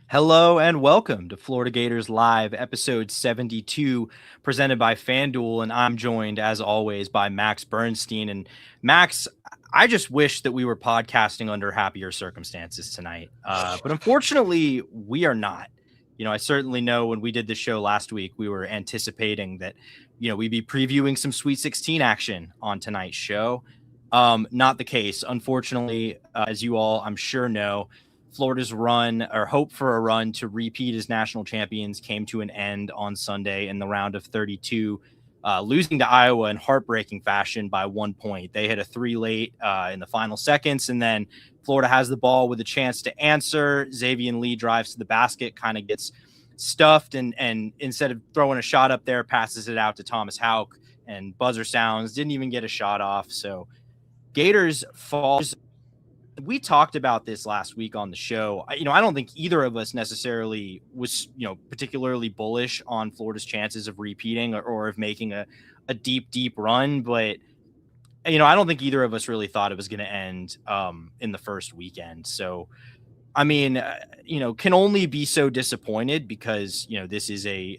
Hello and welcome to Florida Gators Live, episode 72, presented by FanDuel. And I'm joined, as always, by Max Bernstein. And Max, I just wish that we were podcasting under happier circumstances tonight. But unfortunately, we are not. I certainly know when we did the show last week, we were anticipating that, we'd be previewing some Sweet 16 action on tonight's show. Not the case. Unfortunately, as you all, I'm sure, know, Florida's run or hope for a run to repeat as national champions came to an end on Sunday in the round of 32, losing to Iowa in heartbreaking fashion by 1 point. They hit a three late in the final seconds, and then Florida has the ball with a chance to answer. Xavier Lee drives to the basket, kind of gets stuffed, and instead of throwing a shot up there, passes it out to Thomas Houck, and buzzer sounds, didn't even get a shot off. So Gators falls. We talked about this last week on the show. I don't think either of us necessarily was, particularly bullish on Florida's chances of repeating or of making a deep run. But, I don't think either of us really thought it was going to end in the first weekend. So, can only be so disappointed because, this is a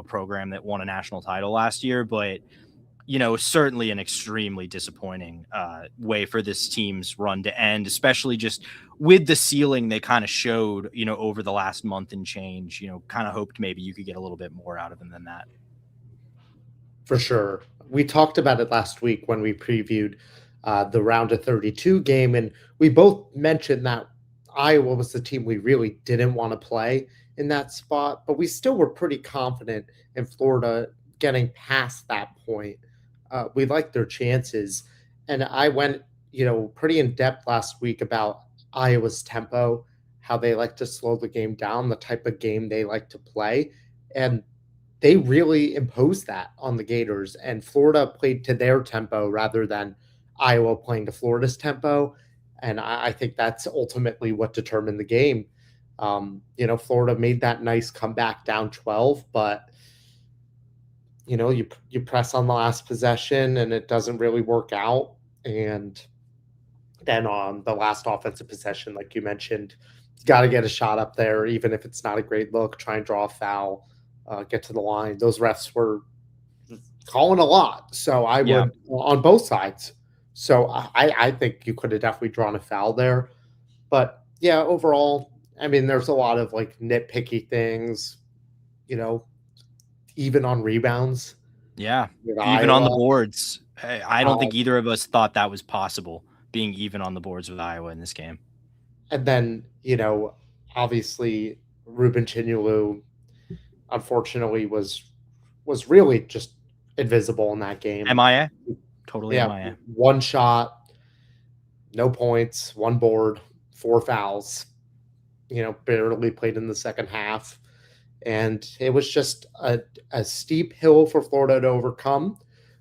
program that won a national title last year, but certainly an extremely disappointing way for this team's run to end, especially just with the ceiling they kind of showed, over the last month and change. Kind of hoped maybe you could get a little bit more out of them than that. For sure. We talked about it last week when we previewed the round of 32 game, and we both mentioned that Iowa was the team we really didn't want to play in that spot, but we still were pretty confident in Florida getting past that point. We liked their chances. And I went, pretty in depth last week about Iowa's tempo, how they like to slow the game down, the type of game they like to play. And they really imposed that on the Gators. And Florida played to their tempo rather than Iowa playing to Florida's tempo. And I think that's ultimately what determined the game. Florida made that nice comeback down 12, but you press on the last possession and it doesn't really work out. And then on the last offensive possession, like you mentioned, you got to get a shot up there, even if it's not a great look, try and draw a foul, get to the line. Those refs were calling a lot. So I would, on both sides. So I think you could have definitely drawn a foul there. But yeah, overall, there's a lot of like nitpicky things, even on rebounds. Yeah, even on the boards. I don't think either of us thought that was possible, being even on the boards with Iowa in this game. And then, obviously Ruben Chinulu, unfortunately, was really just invisible in that game. MIA? Totally MIA. One shot, no points, one board, 4 fouls, barely played in the second half. And it was just a steep hill for Florida to overcome.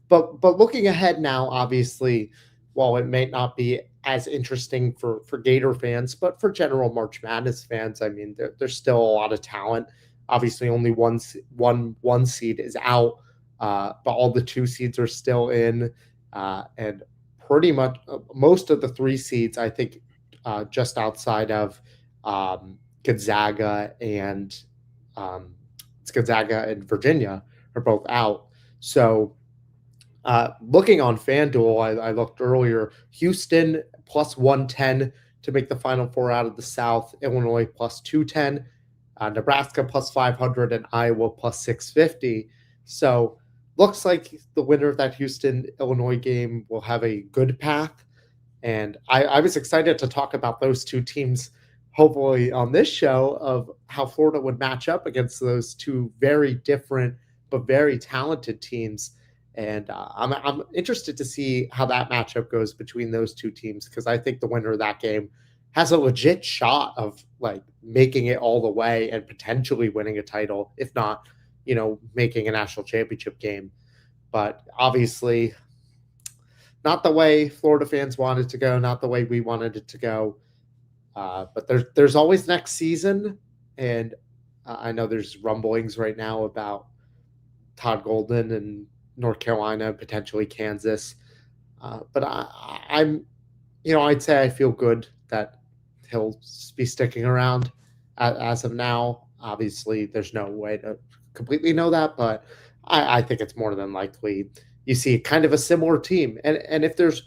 But looking ahead now, obviously, while it may not be as interesting for Gator fans, but for general March Madness fans, there's still a lot of talent. Obviously, only one seed is out, but all the 2 seeds are still in. And pretty much most of the 3 seeds, I think, just outside of Gonzaga and it's Gonzaga and Virginia are both out. So looking on FanDuel, I looked earlier, Houston plus 110 to make the Final Four out of the South, Illinois plus 210, Nebraska plus 500, and Iowa plus 650. So looks like the winner of that Houston-Illinois game will have a good path. And I was excited to talk about those 2 teams hopefully on this show of how Florida would match up against those 2 very different but very talented teams. And I'm interested to see how that matchup goes between those 2 teams, because I think the winner of that game has a legit shot of like making it all the way and potentially winning a title, if not, making a national championship game. But obviously not the way Florida fans wanted to go, not the way we wanted it to go. But there's always next season, and I know there's rumblings right now about Todd Golden and North Carolina, potentially Kansas. But I'm, I'd say I feel good that he'll be sticking around. as of now. Obviously, there's no way to completely know that, but I think it's more than likely you see kind of a similar team. And if there's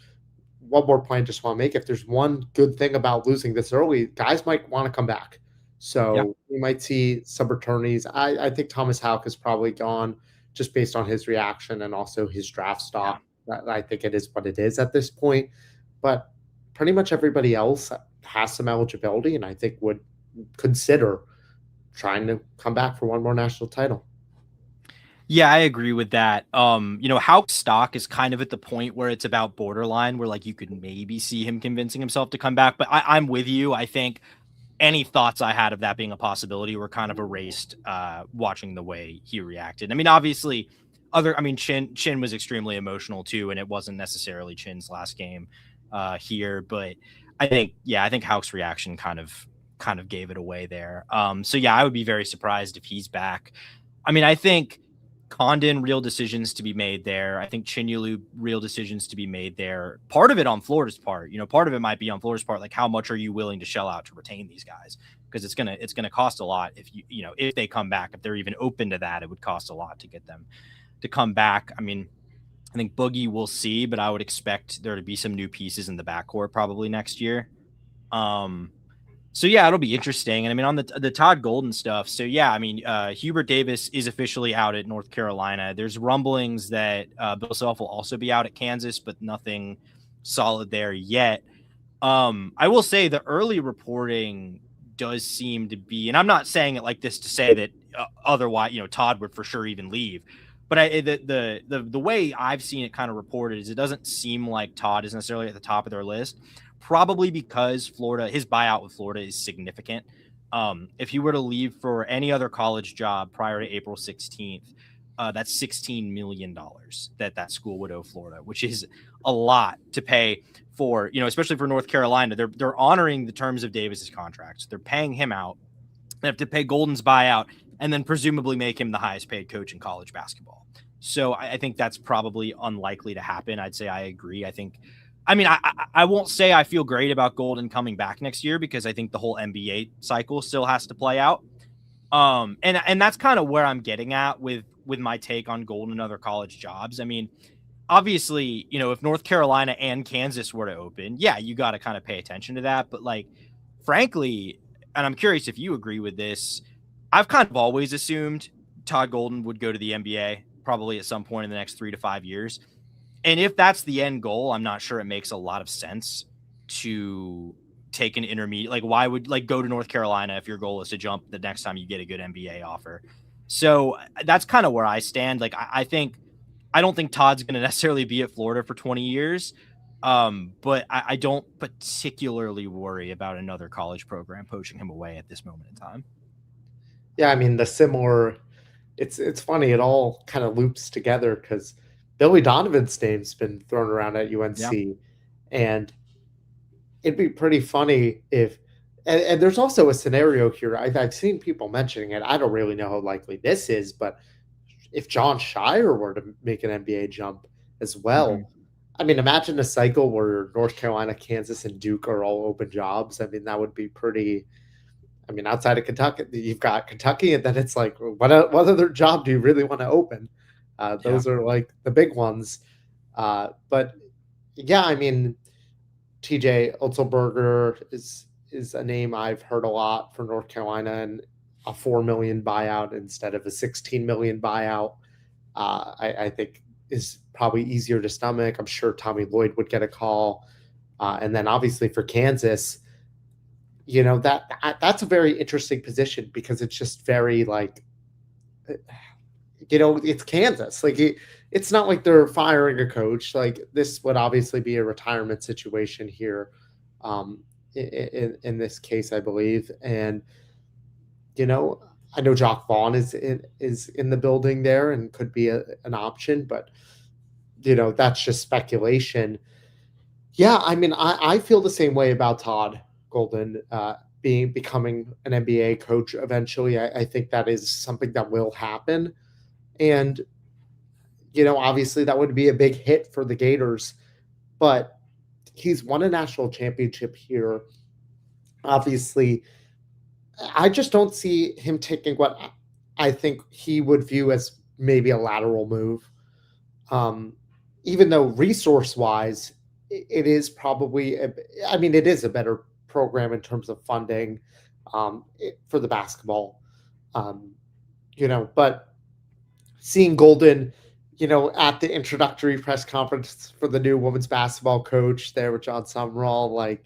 one more point I just want to make, if there's one good thing about losing this early, guys might want to come back. Yeah. So we might see some returnees. I think Thomas Houck is probably gone just based on his reaction and also his draft Yeah. stock. I think it is what it is at this point. But pretty much everybody else has some eligibility and I think would consider trying to come back for one more national title. Yeah, I agree with that. How stock is kind of at the point where it's about borderline, where like you could maybe see him convincing himself to come back. But I'm with you. I think any thoughts I had of that being a possibility were kind of erased watching the way he reacted. I mean, obviously, Chin was extremely emotional too, and it wasn't necessarily Chin's last game here, but I think Houck's reaction kind of gave it away there. So yeah, I would be very surprised if he's back. I mean, I think Condon, real decisions to be made there. I think Chinyalu, real decisions to be made there. Part of it on Florida's part, part of it might be on Florida's part. Like, how much are you willing to shell out to retain these guys? Because it's gonna cost a lot if they come back. If they're even open to that, it would cost a lot to get them to come back. I mean, I think Boogie we'll see, but I would expect there to be some new pieces in the backcourt probably next year. So yeah, it'll be interesting. And I mean, on the Todd Golden stuff. So yeah, I mean, Hubert Davis is officially out at North Carolina. There's rumblings that Bill Self will also be out at Kansas, but nothing solid there yet. I will say the early reporting does seem to be, and I'm not saying it like this to say that otherwise, Todd would for sure even leave. But the way I've seen it kind of reported is it doesn't seem like Todd is necessarily at the top of their list. Probably because his buyout with Florida is significant. If he were to leave for any other college job prior to April 16th, that's $16 million that school would owe Florida, which is a lot to pay for, especially for North Carolina. They're honoring the terms of Davis's contract. So they're paying him out. They have to pay Golden's buyout and then presumably make him the highest paid coach in college basketball. So I think that's probably unlikely to happen. I'd say I agree. I won't say I feel great about Golden coming back next year because I think the whole NBA cycle still has to play out. And that's kind of where I'm getting at with my take on Golden and other college jobs. I mean, obviously, if North Carolina and Kansas were to open, yeah, you got to kind of pay attention to that. But like, frankly, and I'm curious if you agree with this, I've kind of always assumed Todd Golden would go to the NBA probably at some point in the next 3 to 5 years. And if that's the end goal, I'm not sure it makes a lot of sense to take an intermediate. Like, why would go to North Carolina if your goal is to jump the next time you get a good NBA offer? So that's kind of where I stand. Like, I don't think Todd's going to necessarily be at Florida for 20 years. But I don't particularly worry about another college program poaching him away at this moment in time. Yeah, I mean the similar. It's funny. It all kind of loops together because Billy Donovan's name's been thrown around at UNC, Yeah. and it'd be pretty funny if. And there's also a scenario here. I've seen people mentioning it. I don't really know how likely this is, but if John Shire were to make an NBA jump as well, Mm-hmm. I mean, imagine a cycle where North Carolina, Kansas, and Duke are all open jobs. I mean, that would be pretty. I mean, outside of Kentucky, you've got Kentucky, and then it's like, what other job do you really want to open? Yeah. Those are like the big ones. But yeah, I mean, TJ Otzelberger is a name I've heard a lot for North Carolina, and a 4 million buyout instead of a 16 million buyout. I think is probably easier to stomach. I'm sure Tommy Lloyd would get a call, and then obviously for Kansas, that's a very interesting position because it's just very like, it's Kansas. Like it's not like they're firing a coach. Like this would obviously be a retirement situation here, in this case, I believe. And I know Jock Vaughn is in the building there and could be an option, but that's just speculation. Yeah, I mean, I feel the same way about Todd Golden becoming an NBA coach eventually. I think that is something that will happen, and obviously that would be a big hit for the Gators, but he's won a national championship here. Obviously, I just don't see him taking what I think he would view as maybe a lateral move. Um, Even though resource wise, it is probably, I mean, it is a better program in terms of funding for the basketball. Um, but seeing Golden, at the introductory press conference for the new women's basketball coach there with John Summerall, like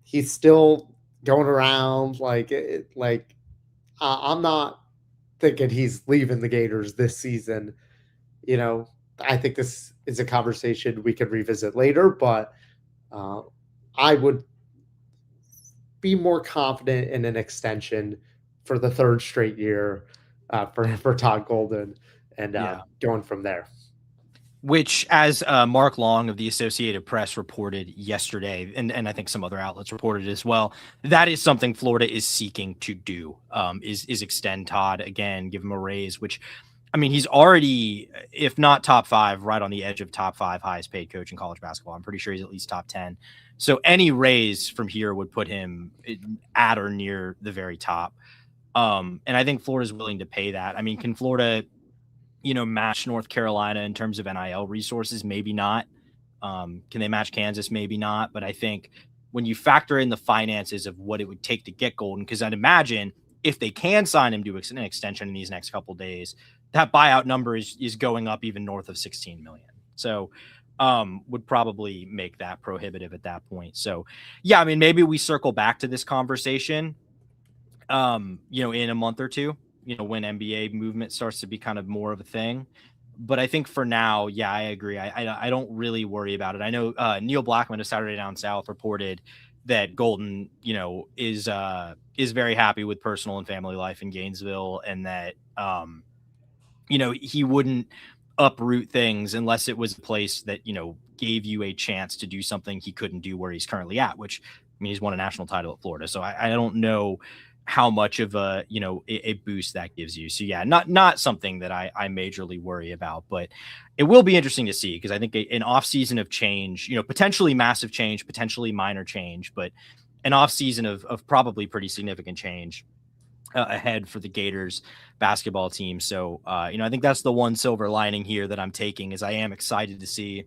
he's still going around I'm not thinking he's leaving the Gators this season. You know, I think this is a conversation we could revisit later, but uh, I would be more confident in an extension for the third straight year for Todd Golden and Yeah. going from there. Which, as Mark Long of the Associated Press reported yesterday, and I think some other outlets reported as well, that is something Florida is seeking to do, is extend Todd again, give him a raise, which, I mean, he's already, if not top 5, right on the edge of top 5 highest paid coach in college basketball. I'm pretty sure he's at least top 10. So any raise from here would put him at or near the very top. And I think Florida's willing to pay that. I mean, can Florida match North Carolina in terms of NIL resources? Maybe not. Can they match Kansas? Maybe not. But I think when you factor in the finances of what it would take to get Golden, because I'd imagine if they can sign him to an extension in these next couple of days, that buyout number is going up even north of 16 million. So would probably make that prohibitive at that point. So yeah, I mean, maybe we circle back to this conversation, in a month or two, when NBA movement starts to be kind of more of a thing. But I think for now, yeah, I agree. I don't really worry about it. I know Neil Blackman of Saturday Down South reported that Golden, is very happy with personal and family life in Gainesville, and that he wouldn't uproot things unless it was a place that gave you a chance to do something he couldn't do where he's currently at. Which, I mean, he's won a national title at Florida, so I don't know how much of a boost that gives you. So yeah, not something that I majorly worry about, but it will be interesting to see, because I think an off season of change, potentially massive change, potentially minor change, but an off season of probably pretty significant change ahead for the Gators basketball team. So I think that's the one silver lining here that I'm taking, is I am excited to see,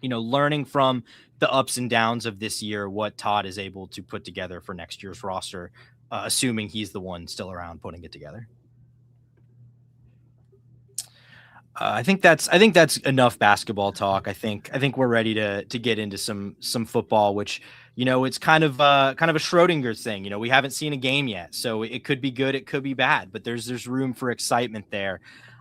learning from the ups and downs of this year, what Todd is able to put together for next year's roster, assuming he's the one still around putting it together. I think that's enough basketball talk. I think we're ready to get into some football, which, it's kind of a Schrodinger thing. We haven't seen a game yet, so it could be good, it could be bad, but there's room for excitement there.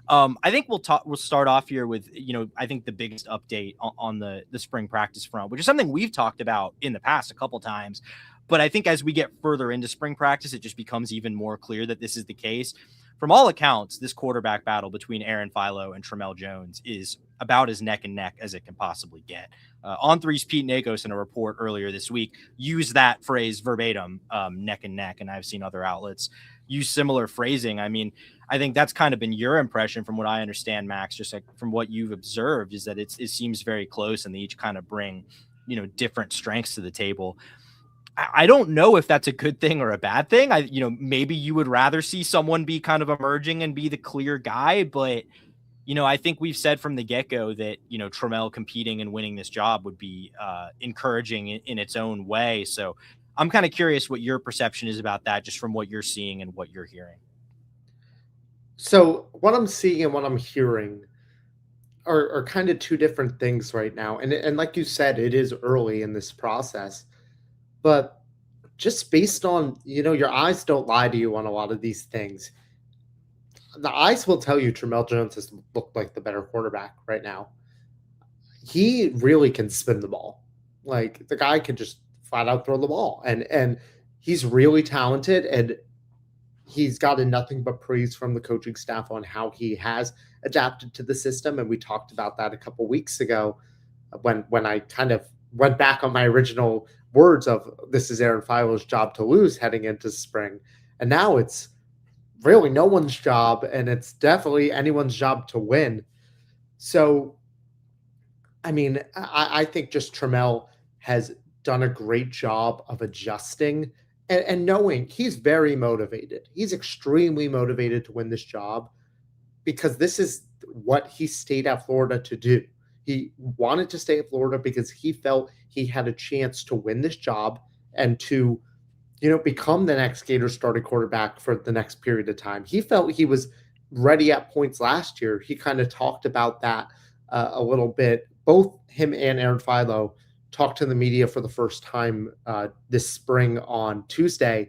I think we'll start off here with, I think the biggest update on the spring practice front, which is something we've talked about in the past a couple times. But I think as we get further into spring practice, it just becomes even more clear that this is the case. From all accounts, this quarterback battle between Aaron Philo and Tramel Jones is about as neck and neck as it can possibly get. On3's Pete Nakos, in a report earlier this week, used that phrase verbatim, neck and neck, and I've seen other outlets use similar phrasing. I mean, I think that's kind of been your impression from what I understand, Max, just like from what you've observed, is that it seems very close, and they each kind of bring, different strengths to the table. I don't know if that's a good thing or a bad thing. Maybe you would rather see someone be kind of emerging and be the clear guy, but I think we've said from the get-go that, Tramel competing and winning this job would be encouraging in its own way. So I'm kind of curious what your perception is about that, just from what you're seeing and what you're hearing. So what I'm seeing and what I'm hearing are kind of two different things right now. And like you said, it is early in this process. But just based on, your eyes don't lie to you on a lot of these things. The eyes will tell you Tramel Jones has looked like the better quarterback right now. He really can spin the ball. Like, the guy can just flat out throw the ball. And he's really talented, and he's gotten nothing but praise from the coaching staff on how he has adapted to the system. And we talked about that a couple weeks ago when I kind of went back on my original words of this is Aaron Philo's job to lose heading into spring. And now it's really no one's job, and it's definitely anyone's job to win. So, I mean, I think just Tramel has done a great job of adjusting and knowing he's very motivated. He's extremely motivated to win this job because this is what he stayed at Florida to do. He wanted to stay at Florida because he felt he had a chance to win this job and to, become the next Gators starting quarterback for the next period of time. He felt he was ready at points last year. He kind of talked about that a little bit. Both him and Aaron Philo talked to the media for the first time this spring on Tuesday.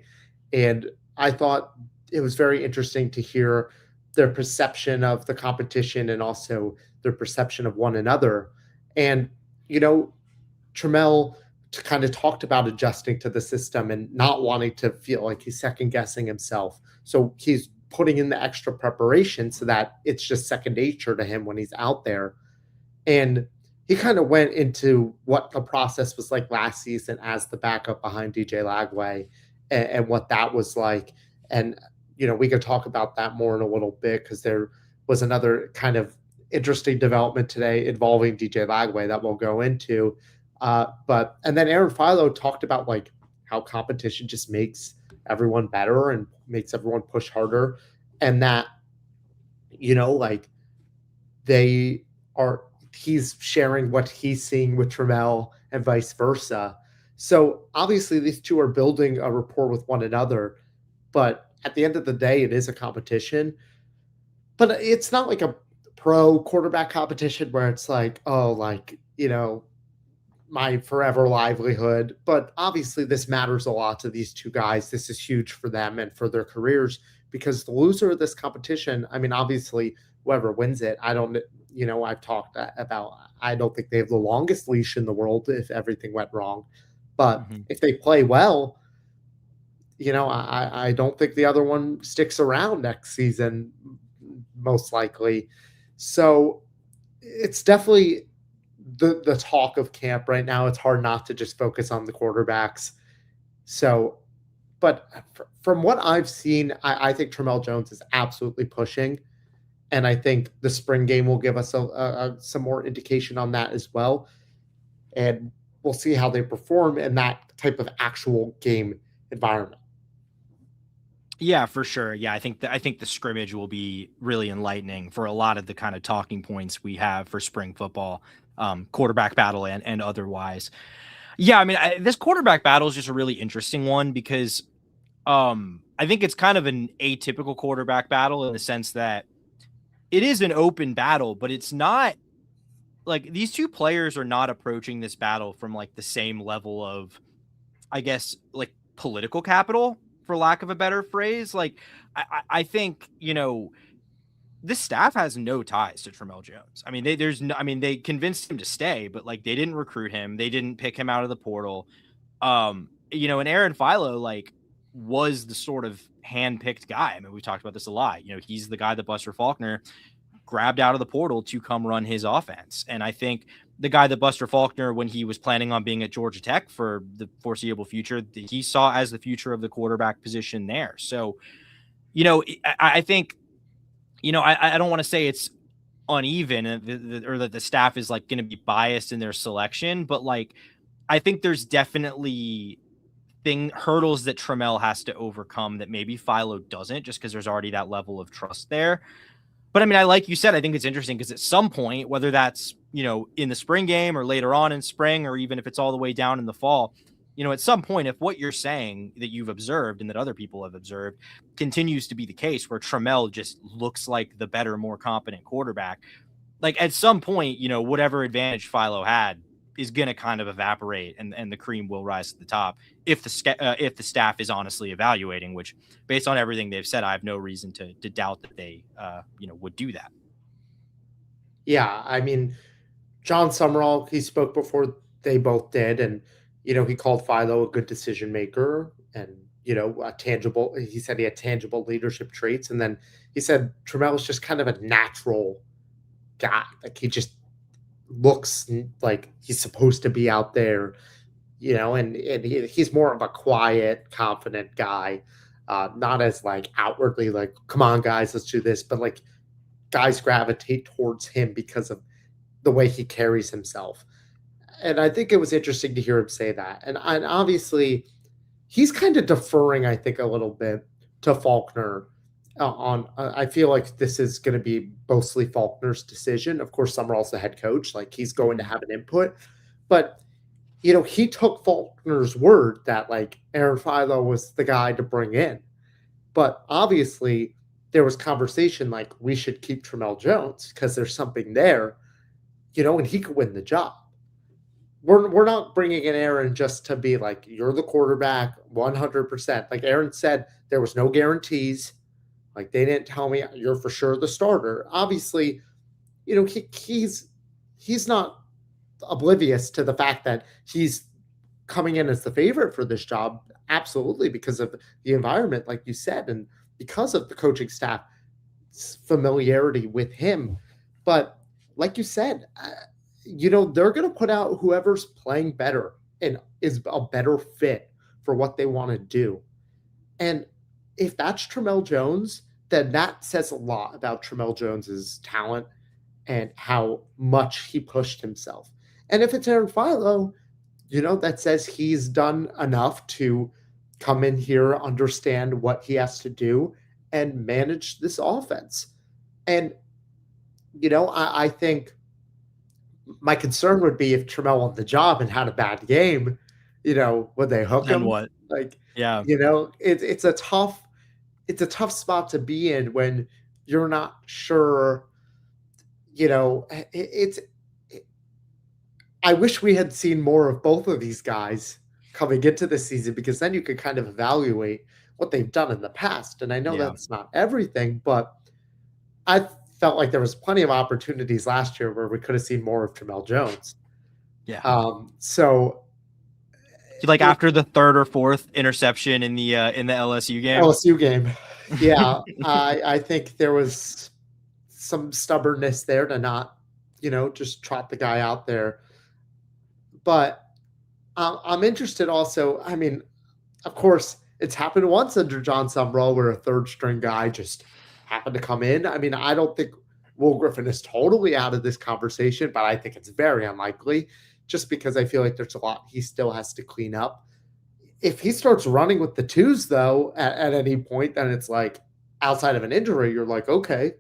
And I thought it was very interesting to hear their perception of the competition and also their perception of one another. And, Trammell kind of talked about adjusting to the system and not wanting to feel like he's second guessing himself. So he's putting in the extra preparation so that it's just second nature to him when he's out there. And he kind of went into what the process was like last season as the backup behind DJ Lagway and what that was like. And, we could talk about that more in a little bit because there was another kind of interesting development today involving DJ Lagway that we'll go into. And then Aaron Philo talked about like how competition just makes everyone better and makes everyone push harder. And that, like they are, he's sharing what he's seeing with Trammell and vice versa. So obviously these two are building a rapport with one another, but at the end of the day, it is a competition, but it's not like a pro quarterback competition where it's like, oh, like, my forever livelihood. But obviously this matters a lot to these two guys. This is huge for them and for their careers because the loser of this competition, I mean, obviously whoever wins it, I've talked about, I don't think they have the longest leash in the world if everything went wrong. But if they play well, I don't think the other one sticks around next season, most likely. So it's definitely the talk of camp right now. It's hard not to just focus on the quarterbacks. So, but from what I've seen, I think Trammell Jones is absolutely pushing. And I think the spring game will give us some more indication on that as well. And we'll see how they perform in that type of actual game environment. Yeah, for sure. Yeah, I think the scrimmage will be really enlightening for a lot of the kind of talking points we have for spring football, quarterback battle and otherwise. Yeah, I mean, this quarterback battle is just a really interesting one because I think it's kind of an atypical quarterback battle in the sense that it is an open battle, but it's not like these two players are not approaching this battle from like the same level of, I guess, like political capital, for lack of a better phrase. Like, I think, this staff has no ties to Trammell Jones. I mean, they convinced him to stay, but like they didn't recruit him. They didn't pick him out of the portal. And Aaron Philo, like, was the sort of hand-picked guy. I mean, we talked about this a lot. He's the guy that Buster Faulkner grabbed out of the portal to come run his offense. And I think the guy that Buster Faulkner, when he was planning on being at Georgia Tech for the foreseeable future, he saw as the future of the quarterback position there. So, I think, I don't want to say it's uneven or that the staff is like going to be biased in their selection, but like, I think there's definitely hurdles that Trammell has to overcome that maybe Philo doesn't, just because there's already that level of trust there. But I mean, like you said, I think it's interesting because at some point, whether that's, in the spring game or later on in spring, or even if it's all the way down in the fall, at some point, if what you're saying that you've observed and that other people have observed continues to be the case, where Trammell just looks like the better, more competent quarterback, like at some point, whatever advantage Philo had is going to kind of evaporate and the cream will rise to the top if the staff is honestly evaluating, which based on everything they've said, I have no reason to doubt that they, would do that. Yeah. I mean, John Summerall, he spoke before they both did. And, he called Philo a good decision maker and, he said he had tangible leadership traits. And then he said Trammell was just kind of a natural guy. Like he just looks like he's supposed to be out there, and he's more of a quiet, confident guy, not as like outwardly like, come on, guys, let's do this. But like guys gravitate towards him because of the way he carries himself. And I think it was interesting to hear him say that. And obviously, he's kind of deferring, I think, a little bit to Faulkner. I feel like this is going to be mostly Faulkner's decision. Of course, Summerall's the head coach; like he's going to have an input, but he took Faulkner's word that like Aaron Philo was the guy to bring in. But obviously, there was conversation like we should keep Tramel Jones because there's something there, and he could win the job. We're not bringing in Aaron just to be like you're the quarterback 100%. Like Aaron said, there was no guarantees. Like they didn't tell me you're for sure the starter. Obviously, he's not oblivious to the fact that he's coming in as the favorite for this job. Absolutely, because of the environment, like you said, and because of the coaching staff's familiarity with him. But like you said, they're going to put out whoever's playing better and is a better fit for what they want to do. And if that's Tramel Jones, then that says a lot about Tramel Jones's talent and how much he pushed himself. And if it's Aaron Philo, that says he's done enough to come in here, understand what he has to do, and manage this offense. And, I think my concern would be if Tramel won the job and had a bad game, would they hook him? And what? Like, Yeah. It's a tough spot to be in when you're not sure. I wish we had seen more of both of these guys coming into the season because then you could kind of evaluate what they've done in the past. And I know that's not everything, but I felt like there was plenty of opportunities last year where we could have seen more of Tramel Jones. Yeah. So like after the third or fourth interception in the LSU game. Yeah. I think there was some stubbornness there to not, just trot the guy out there. But I'm interested also. I mean, of course, it's happened once under John Summerall where a third string guy just happened to come in. I mean, I don't think Will Griffin is totally out of this conversation, but I think it's very unlikely just because I feel like there's a lot he still has to clean up. If he starts running with the twos, though, at any point, then it's like outside of an injury, you're like, okay.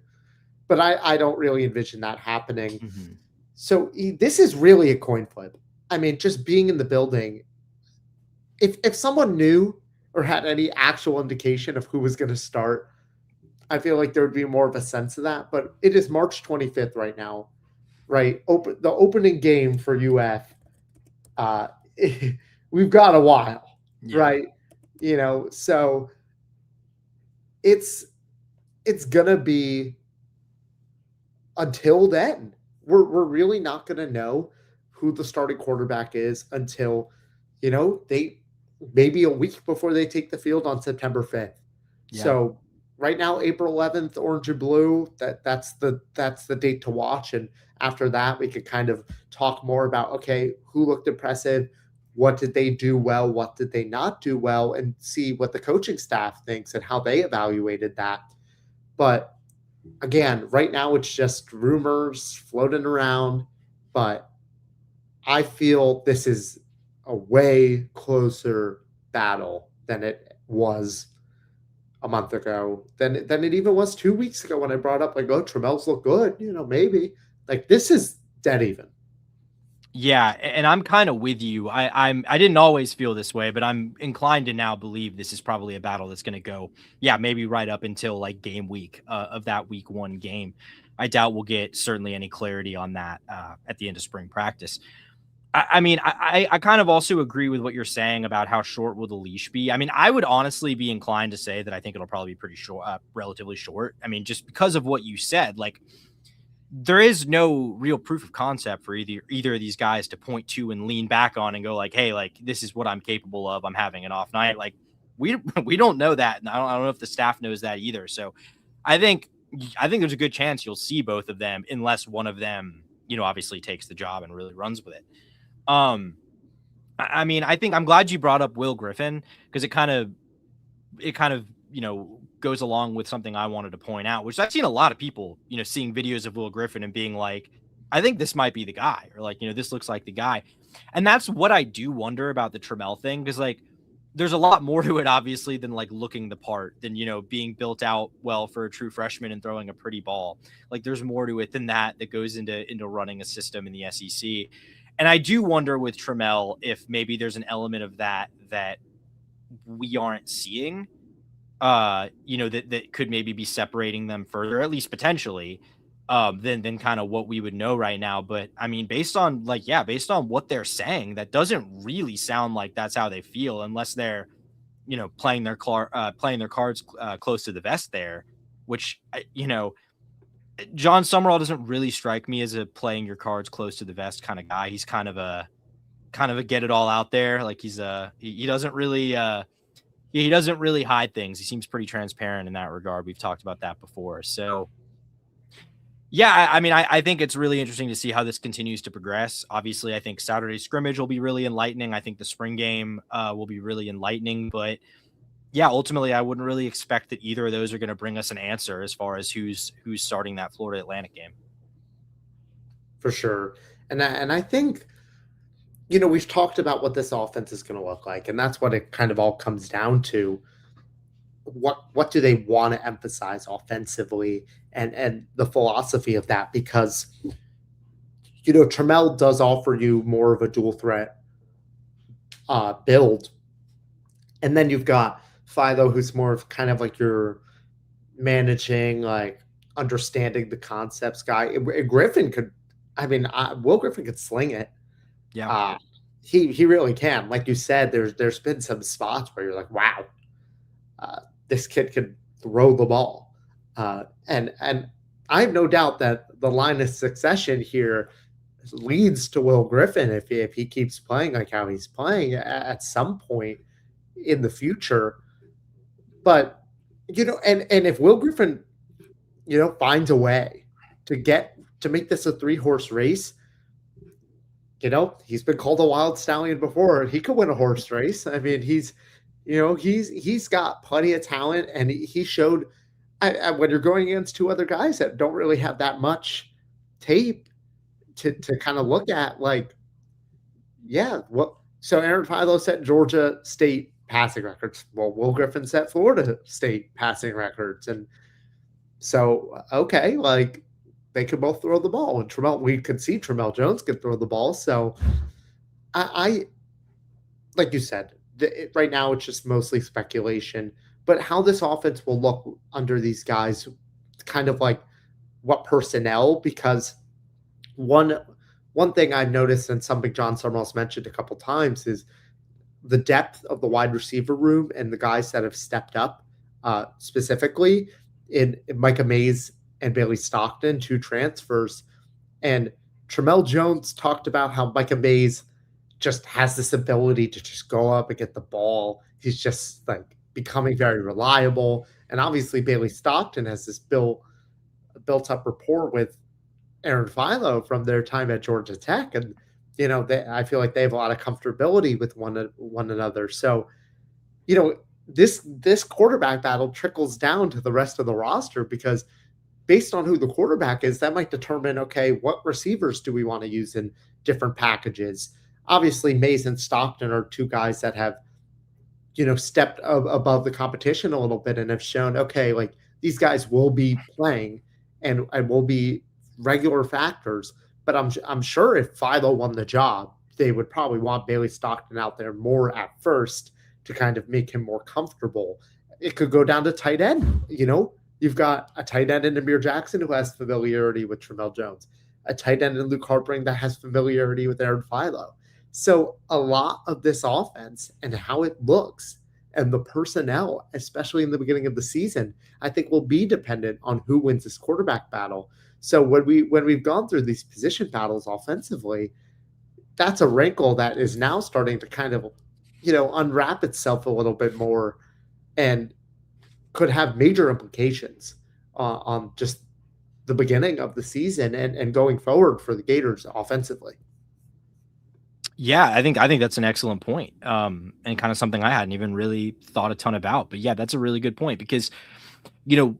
But I don't really envision that happening. Mm-hmm. So this is really a coin flip. I mean, just being in the building, if someone knew or had any actual indication of who was going to start, I feel like there would be more of a sense of that. But it is March 25th right now, right? The opening game for UF, we've got a while, right? So it's going to be until then. We're really not going to know who the starting quarterback is until, they maybe a week before they take the field on September 5th. Yeah. So right now, April 11th, orange and blue, that's the date to watch. And after that, we could kind of talk more about, okay, who looked impressive? What did they do well? What did they not do well? And see what the coaching staff thinks and how they evaluated that. But again, right now it's just rumors floating around, but I feel this is a way closer battle than it was a month ago, than it even was 2 weeks ago when I brought up like, oh, Tramel's look good, maybe. Like this is dead even. Yeah, and I'm kind of with you. I didn't always feel this way, but I'm inclined to now believe this is probably a battle that's going to go, maybe right up until like game week of that week 1 game. I doubt we'll get certainly any clarity on that at the end of spring practice. I mean, I kind of also agree with what you're saying about how short will the leash be. I mean, I would honestly be inclined to say that I think it'll probably be pretty short, relatively short. I mean, just because of what you said, like there is no real proof of concept for either of these guys to point to and lean back on and go like, hey, like this is what I'm capable of. I'm having an off night. Like we don't know that. And I don't know if the staff knows that either. So I think there's a good chance you'll see both of them unless one of them, obviously takes the job and really runs with it. I mean, I think I'm glad you brought up Will Griffin because it kind of, goes along with something I wanted to point out, which I've seen a lot of people, seeing videos of Will Griffin and being like, I think this might be the guy, or like, this looks like the guy. And that's what I do wonder about the Tramel thing. Cause like, there's a lot more to it, obviously, than like looking the part, than, being built out well for a true freshman and throwing a pretty ball. Like there's more to it than that goes into running a system in the SEC. And I do wonder with Trammell if maybe there's an element of that we aren't seeing, that could maybe be separating them further, at least potentially, than kind of what we would know right now. But I mean, based on what they're saying, that doesn't really sound like that's how they feel, unless they're, playing their cards close to the vest there, which, John Summerall doesn't really strike me as a playing your cards close to the vest kind of guy. He's kind of a get it all out there. Like he doesn't really he doesn't really hide things. He seems pretty transparent in that regard. We've talked about that before. So yeah, I mean, I think it's really interesting to see how this continues to progress. Obviously, I think Saturday scrimmage will be really enlightening. I think the spring game will be really enlightening. But yeah, ultimately, I wouldn't really expect that either of those are going to bring us an answer as far as who's starting that Florida Atlantic game. For sure. And I think, we've talked about what this offense is going to look like, and that's what it kind of all comes down to. What do they want to emphasize offensively, and the philosophy of that? Because, Trammell does offer you more of a dual threat build. And then you've got Philo, who's more of kind of like your managing, like understanding the concepts guy. Griffin could, Will Griffin could sling it. Yeah. He really can. Like you said, there's been some spots where you're like, wow, this kid can throw the ball. And I have no doubt that the line of succession here leads to Will Griffin if he keeps playing like how he's playing at some point in the future. But, and if Will Griffin, finds a way to make this a 3-horse race, he's been called a wild stallion before. He could win a horse race. I mean, he's got plenty of talent, and he showed when you're going against two other guys that don't really have that much tape to kind of look at, like, yeah, so Aaron Philo set Georgia State passing records. Well, Will Griffin set Florida State passing records. And so, okay, like, they could both throw the ball. And we could see Trammell Jones could throw the ball. So I like you said, right now it's just mostly speculation. But how this offense will look under these guys, kind of like what personnel, because one thing I've noticed, and something John Summerall's mentioned a couple times, is the depth of the wide receiver room and the guys that have stepped up, specifically in Micah Mays and Bailey Stockton, 2 transfers. And Trammell Jones talked about how Micah Mays just has this ability to just go up and get the ball. He's just like becoming very reliable. And obviously Bailey Stockton has this built up rapport with Aaron Philo from their time at Georgia Tech. And, I feel like they have a lot of comfortability with one another. So, this quarterback battle trickles down to the rest of the roster, because based on who the quarterback is, that might determine, okay, what receivers do we want to use in different packages? Obviously, Mays and Stockton are 2 guys that have, stepped above the competition a little bit and have shown, okay, like, these guys will be playing and will be regular factors. But I'm sure if Philo won the job, they would probably want Bailey Stockton out there more at first to kind of make him more comfortable. It could go down to tight end. You've got a tight end in Amir Jackson who has familiarity with Trammell Jones, a tight end in Luke Hartbring that has familiarity with Aaron Philo. So a lot of this offense and how it looks and the personnel, especially in the beginning of the season, I think will be dependent on who wins this quarterback battle. So when we've gone through these position battles offensively, that's a wrinkle that is now starting to kind of, unwrap itself a little bit more, and could have major implications on just the beginning of the season and going forward for the Gators offensively. Yeah, I think that's an excellent point. And kind of something I hadn't even really thought a ton about. But yeah, that's a really good point, because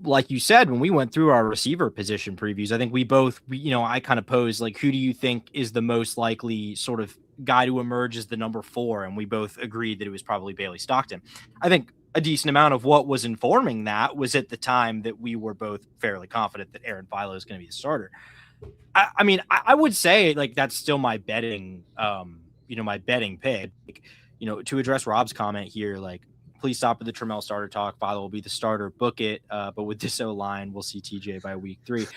like you said, when we went through our receiver position previews, I think I kind of posed like, who do you think is the most likely sort of guy to emerge as the number 4? And we both agreed that it was probably Bailey Stockton. I think a decent amount of what was informing that was at the time that we were both fairly confident that Aaron Philo is going to be the starter. I mean, I would say like that's still my betting, my betting pick. Like, to address Rob's comment here, like, please stop with the Trammell starter talk. Philo will be the starter. Book it. But with this O-line, we'll see TJ by week 3.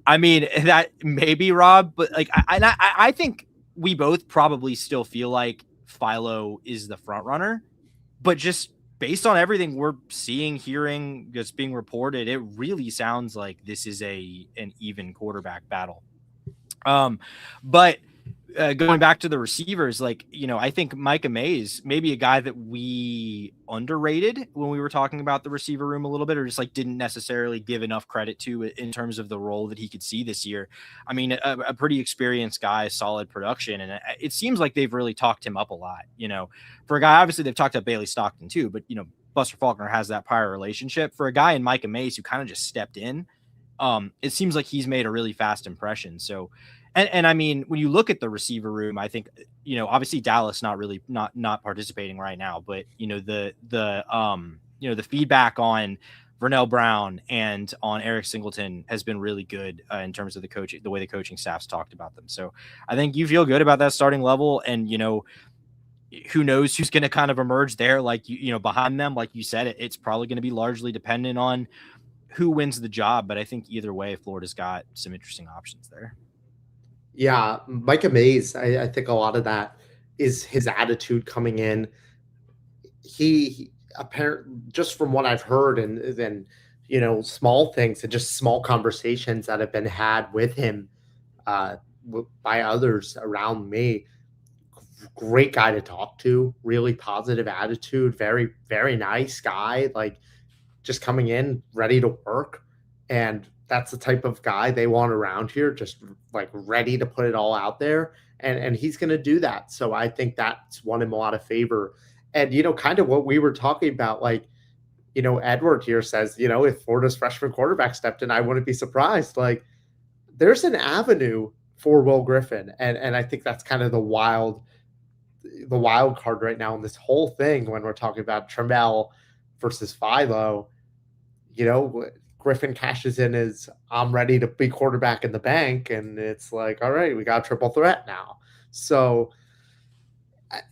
I mean, that may be Rob, but like, I think we both probably still feel like Philo is the front runner, but just based on everything we're seeing, hearing, just being reported, it really sounds like this is an even quarterback battle. But going back to the receivers, like, I think Micah Mays maybe a guy that we underrated when we were talking about the receiver room a little bit, or just like didn't necessarily give enough credit to it in terms of the role that he could see this year. I mean, a pretty experienced guy, solid production. And it seems like they've really talked him up a lot, for a guy. Obviously they've talked up Bailey Stockton too, but Buster Faulkner has that prior relationship. For a guy in Micah Mays who kind of just stepped in, it seems like he's made a really fast impression. So, and I mean, when you look at the receiver room, I think, obviously Dallas not participating right now, but the feedback on Vernell Brown and on Eric Singleton has been really good in terms of the way the coaching staff's talked about them. So I think you feel good about that starting level, and who knows who's going to kind of emerge there, like behind them. Like you said, it's probably going to be largely dependent on who wins the job, but I think either way, Florida's got some interesting options there. Yeah, Micah Mays, I think a lot of that is his attitude coming in. He apparently, just from what I've heard, and then small things and just small conversations that have been had with him by others around me. Great guy to talk to, really positive attitude, very, very nice guy, like just coming in ready to work. And that's the type of guy they want around here, just like ready to put it all out there. And he's going to do that. So I think that's won him a lot of favor. And, kind of what we were talking about, like, Edward here says, if Florida's freshman quarterback stepped in, I wouldn't be surprised. Like, there's an avenue for Will Griffin. And I think that's kind of the wild card right now in this whole thing when we're talking about Trammell versus Philo. Griffin cashes in as I'm ready to be quarterback in the bank, and it's like, all right, we got a triple threat now. So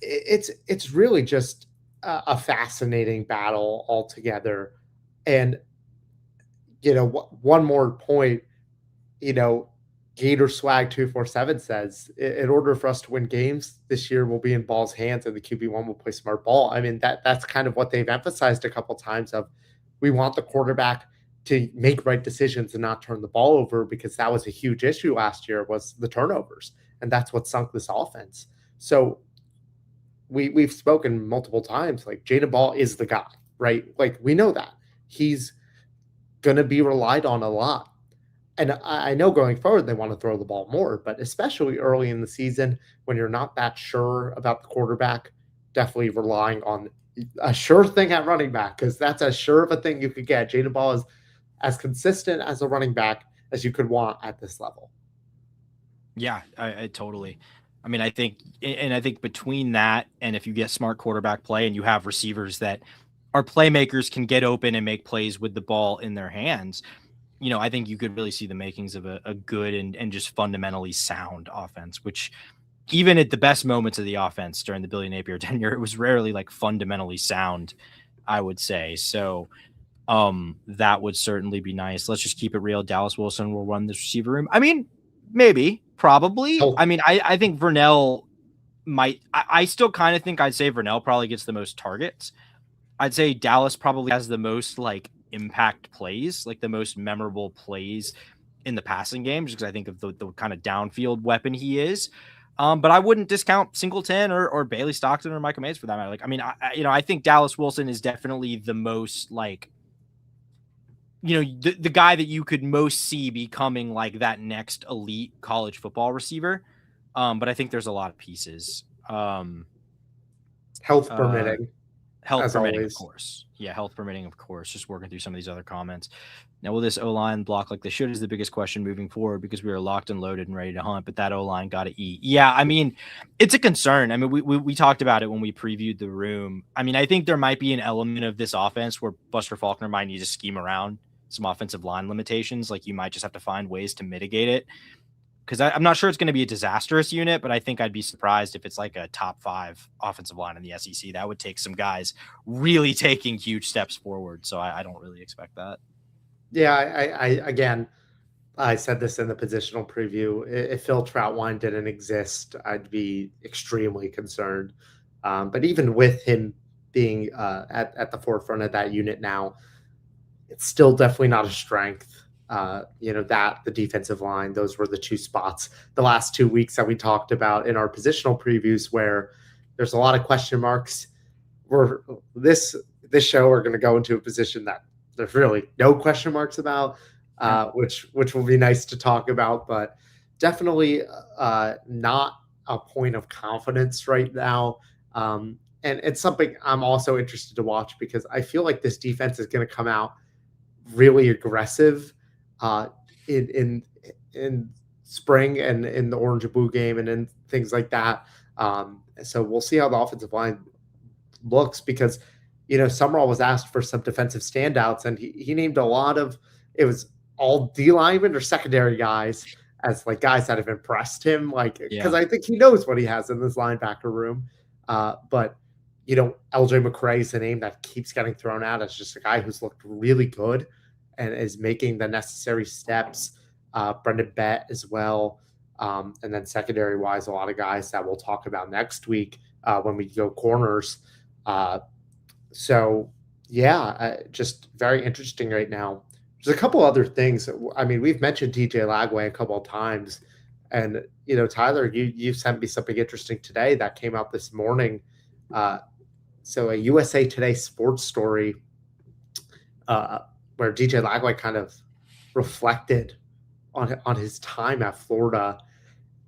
it's really just a fascinating battle altogether. And one more point, Gator Swag 247 says, in order for us to win games this year, we'll be in Ball's hands and the QB1 will play smart ball. I mean, that's kind of what they've emphasized a couple times of, we want the quarterback to make right decisions and not turn the ball over, because that was a huge issue last year, was the turnovers. And that's what sunk this offense. So we've spoken multiple times, like Jaden Ball is the guy, right? Like, we know that he's going to be relied on a lot. And I know going forward, they want to throw the ball more, but especially early in the season when you're not that sure about the quarterback, definitely relying on a sure thing at running back, because that's as sure of a thing you could get. Jaden Ball is as consistent as a running back as you could want at this level. Yeah, I totally. I mean, I think between that and if you get smart quarterback play and you have receivers that are playmakers, can get open and make plays with the ball in their hands, I think you could really see the makings of a good and just fundamentally sound offense, which even at the best moments of the offense during the Billy Napier tenure, it was rarely like fundamentally sound, I would say. So that would certainly be nice. Let's just keep it real. Dallas Wilson will run this receiver room. I mean, maybe, probably. I mean, I think Vernell might. I still kind of think I'd say Vernell probably gets the most targets. I'd say Dallas probably has the most like impact plays, like the most memorable plays in the passing game, just because I think of the kind of downfield weapon he is. But I wouldn't discount Singleton or Bailey Stockton or Micah Mays for that matter. Like, I mean, I think Dallas Wilson is definitely the most like, the guy that you could most see becoming like that next elite college football receiver. But I think there's a lot of pieces. Health permitting. Health permitting, always. of course. Yeah, health permitting, of course. Just working through some of these other comments. Now, will this O line block like they should is the biggest question moving forward because we are locked and loaded and ready to hunt, but that O line got to eat. Yeah, I mean, it's a concern. I mean, we talked about it when we previewed the room. I mean, I think there might be an element of this offense where Buster Faulkner might need to scheme around some offensive line limitations. Like you might just have to find ways to mitigate it. Because I'm not sure it's going to be a disastrous unit, but I think I'd be surprised if it's like a top 5 offensive line in the SEC. That would take some guys really taking huge steps forward. So I don't really expect that. Yeah, I again, I said this in the positional preview. If Phil Troutwine didn't exist, I'd be extremely concerned. But even with him being at the forefront of that unit now, it's still definitely not a strength. That the defensive line, those were the 2 spots the last 2 weeks that we talked about in our positional previews where there's a lot of question marks. This show we're going to go into a position that there's really no question marks about, which will be nice to talk about, but definitely not a point of confidence right now. And it's something I'm also interested to watch because I feel like this defense is going to come out really aggressive in spring and in the Orange and Blue game and in things like that. So we'll see how the offensive line looks because, Summerall was asked for some defensive standouts and he named a lot of, it was all D linemen or secondary guys as like guys that have impressed him. Like, because I think he knows what he has in this linebacker room. But LJ McCray is a name that keeps getting thrown out as just a guy who's looked really good and is making the necessary steps. Brendan Bett as well. And then secondary wise, a lot of guys that we'll talk about next week when we go corners. Just very interesting right now. There's a couple other things. I mean, we've mentioned DJ Lagway a couple of times. And, Tyler, you sent me something interesting today that came out this morning. So a USA Today sports story where DJ Lagway kind of reflected on his time at Florida.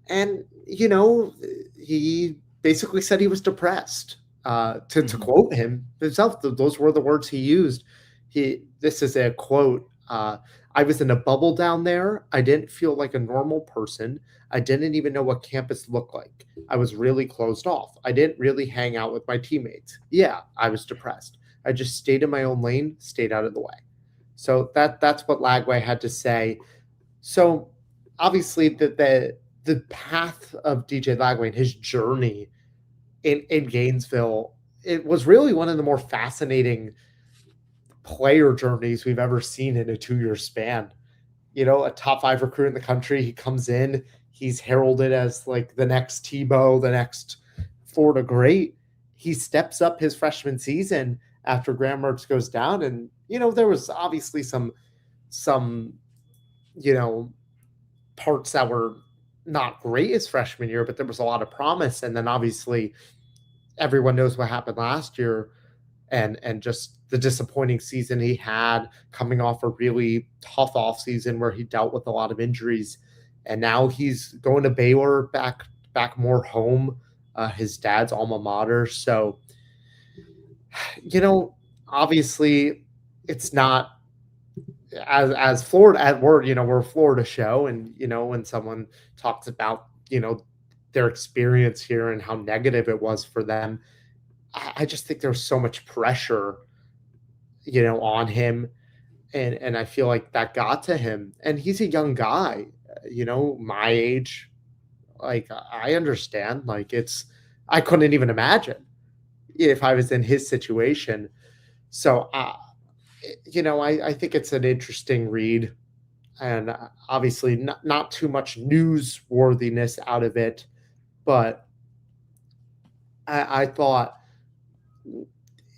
And, he basically said he was depressed. To quote him himself, those were the words he used. This is a quote. I was in a bubble down there. I didn't feel like a normal person. I didn't even know what campus looked like. I was really closed off. I didn't really hang out with my teammates. Yeah, I was depressed. I just stayed in my own lane, stayed out of the way. So that's what Lagway had to say. So obviously the path of DJ Lagway and his journey in Gainesville, it was really one of the more fascinating player journeys we've ever seen in a 2-year span. A top 5 recruit in the country. He comes in, he's heralded as like the next Tebow, the next Florida great. He steps up his freshman season after Graham Mertz goes down. And, there was obviously some parts that were not great his freshman year, but there was a lot of promise. And then obviously everyone knows what happened last year and just the disappointing season he had coming off a really tough offseason where he dealt with a lot of injuries. And now he's going to Baylor, back more home, his dad's alma mater. So, obviously it's not as Florida we're a Florida show. And, when someone talks about, their experience here and how negative it was for them, I just think there's so much pressure, on him. And I feel like that got to him. And he's a young guy, my age. Like, I understand. Like, I couldn't even imagine if I was in his situation. So, I think it's an interesting read. And obviously not too much newsworthiness out of it. But I thought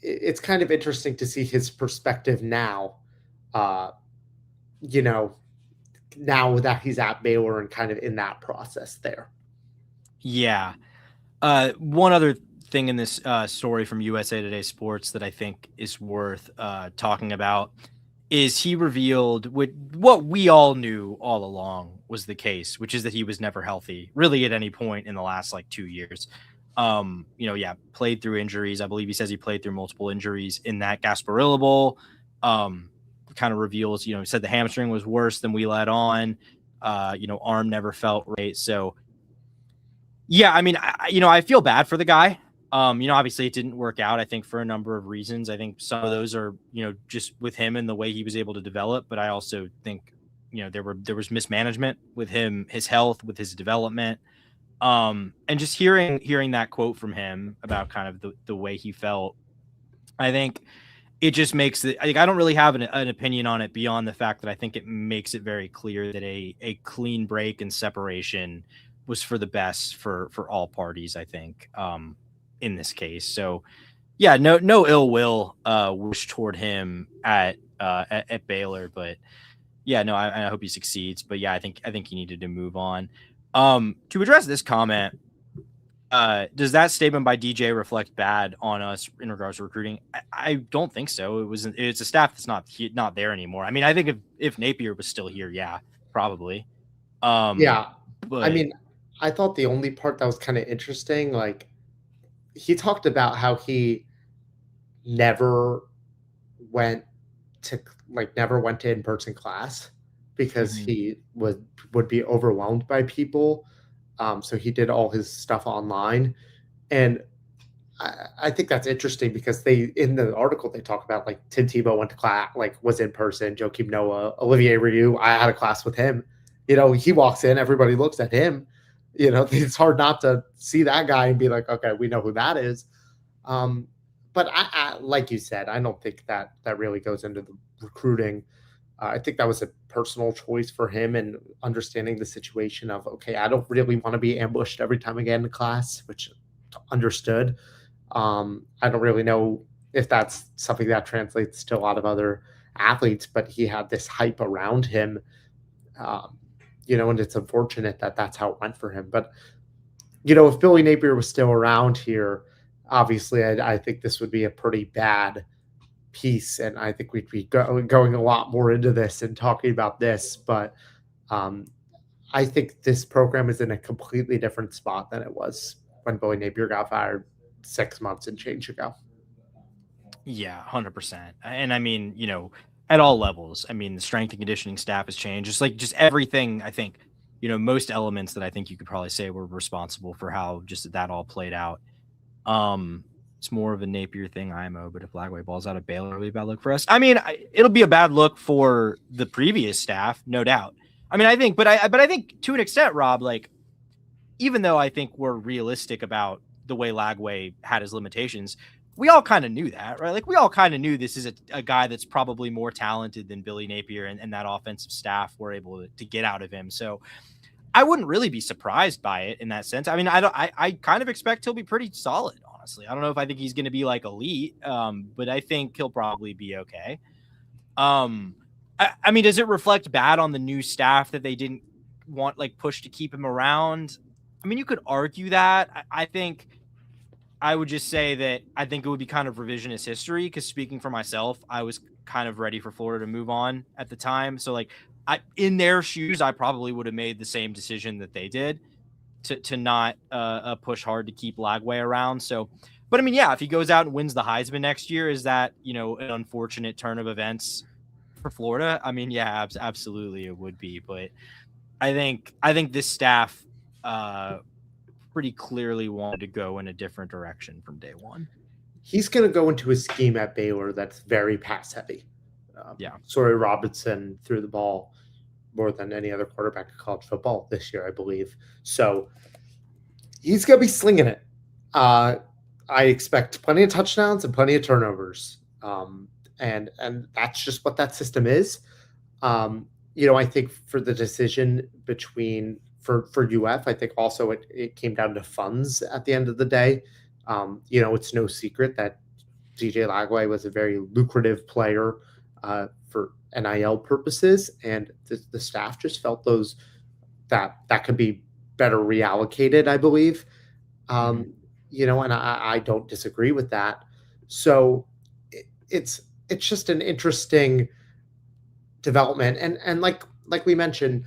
it's kind of interesting to see his perspective now, now that he's at Baylor and kind of in that process there. Yeah. One other thing in this story from USA Today Sports that I think is worth talking about is he revealed what we all knew all along was the case, which is that he was never healthy really at any point in the last 2 years. Played through injuries. I believe he says he played through multiple injuries in that Gasparilla Bowl. Kind of reveals, he said the hamstring was worse than we let on. Arm never felt right. So, yeah, I mean, I feel bad for the guy. Obviously it didn't work out, I think, for a number of reasons. I think some of those are, just with him and the way he was able to develop. But I also think, there was mismanagement with him, his health, with his development. And just hearing that quote from him about kind of the way he felt, I think it just makes it, I don't really have an opinion on it beyond the fact that I think it makes it very clear that a clean break and separation was for the best for all parties, I think, in this case. So yeah, no ill will wish toward him at Baylor, but yeah, no, I hope he succeeds. But yeah, I think he needed to move on. To address this comment, does that statement by DJ reflect bad on us in regards to recruiting? I don't think so. It's a staff that's not there anymore. I mean, I think if Napier was still here, yeah, probably. Yeah. But I mean, I thought the only part that was kind of interesting, like he talked about how he never went never went to in-person class because he would be overwhelmed by people. So he did all his stuff online. And I think that's interesting because in the article they talk about like Tim Tebow went to class, like was in person, Joakim Noah, Olivier Ryu. I had a class with him. He walks in, everybody looks at him. It's hard not to see that guy and be like, okay, we know who that is. But I like you said, I don't think that really goes into the recruiting. I think that was a personal choice for him and understanding the situation of, okay, I don't really want to be ambushed every time I get into class, which understood. I don't really know if that's something that translates to a lot of other athletes, but he had this hype around him, and it's unfortunate that that's how it went for him. But, if Billy Napier was still around here, obviously I think this would be a pretty bad piece, and I think we'd be going a lot more into this and talking about this. But I think this program is in a completely different spot than it was when Billy Napier got fired 6 months and change ago. Yeah, 100%. And I mean, at all levels, I mean, the strength and conditioning staff has changed. Just everything, I think, most elements that I think you could probably say were responsible for how just that all played out. It's more of a Napier thing, IMO, but if Lagway balls out of Baylor, it'll be a bad look for us. I mean, it'll be a bad look for the previous staff, no doubt. I mean, I think to an extent, Rob, like, even though I think we're realistic about the way Lagway had his limitations, we all kind of knew that, right? Like, we all kind of knew this is a guy that's probably more talented than Billy Napier and that offensive staff were able to get out of him. So I wouldn't really be surprised by it in that sense. I mean, I kind of expect he'll be pretty solid, honestly. I don't know if I think he's going to be like elite, but I think he'll probably be okay. I mean, does it reflect bad on the new staff that they didn't want push to keep him around? I mean, you could argue that. I think I would just say that I think it would be kind of revisionist history because, speaking for myself, I was kind of ready for Florida to move on at the time. So in their shoes, I probably would have made the same decision that they did to not push hard to keep Lagway around. So, but I mean, yeah, if he goes out and wins the Heisman next year, is that, an unfortunate turn of events for Florida? I mean, yeah, absolutely it would be. But I think this staff pretty clearly wanted to go in a different direction from day one. He's going to go into a scheme at Baylor that's very pass heavy. Sorry, Robinson threw the ball more than any other quarterback in college football this year, I believe. So he's going to be slinging it. I expect plenty of touchdowns and plenty of turnovers. And that's just what that system is. I think for the decision for UF, I think also it came down to funds at the end of the day. It's no secret that DJ Lagway was a very lucrative player for NIL purposes, and the staff just felt that could be better reallocated, I believe. And I don't disagree with that. So it's just an interesting development, and like we mentioned,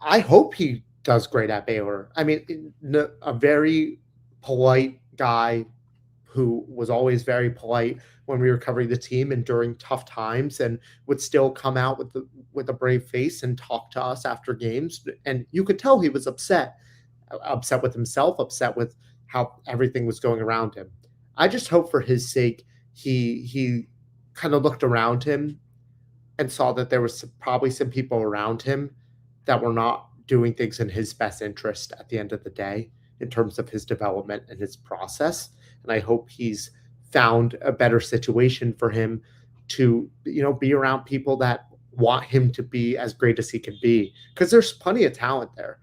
I hope he does great at Baylor. I mean, a very polite guy who was always very polite when we were covering the team and during tough times, and would still come out with a brave face and talk to us after games. And you could tell he was upset with himself, upset with how everything was going around him. I just hope for his sake he kind of looked around him and saw that there was probably some people around him that were not doing things in his best interest at the end of the day in terms of his development and his process. And I hope he's found a better situation for him to, be around people that want him to be as great as he can be, because there's plenty of talent there.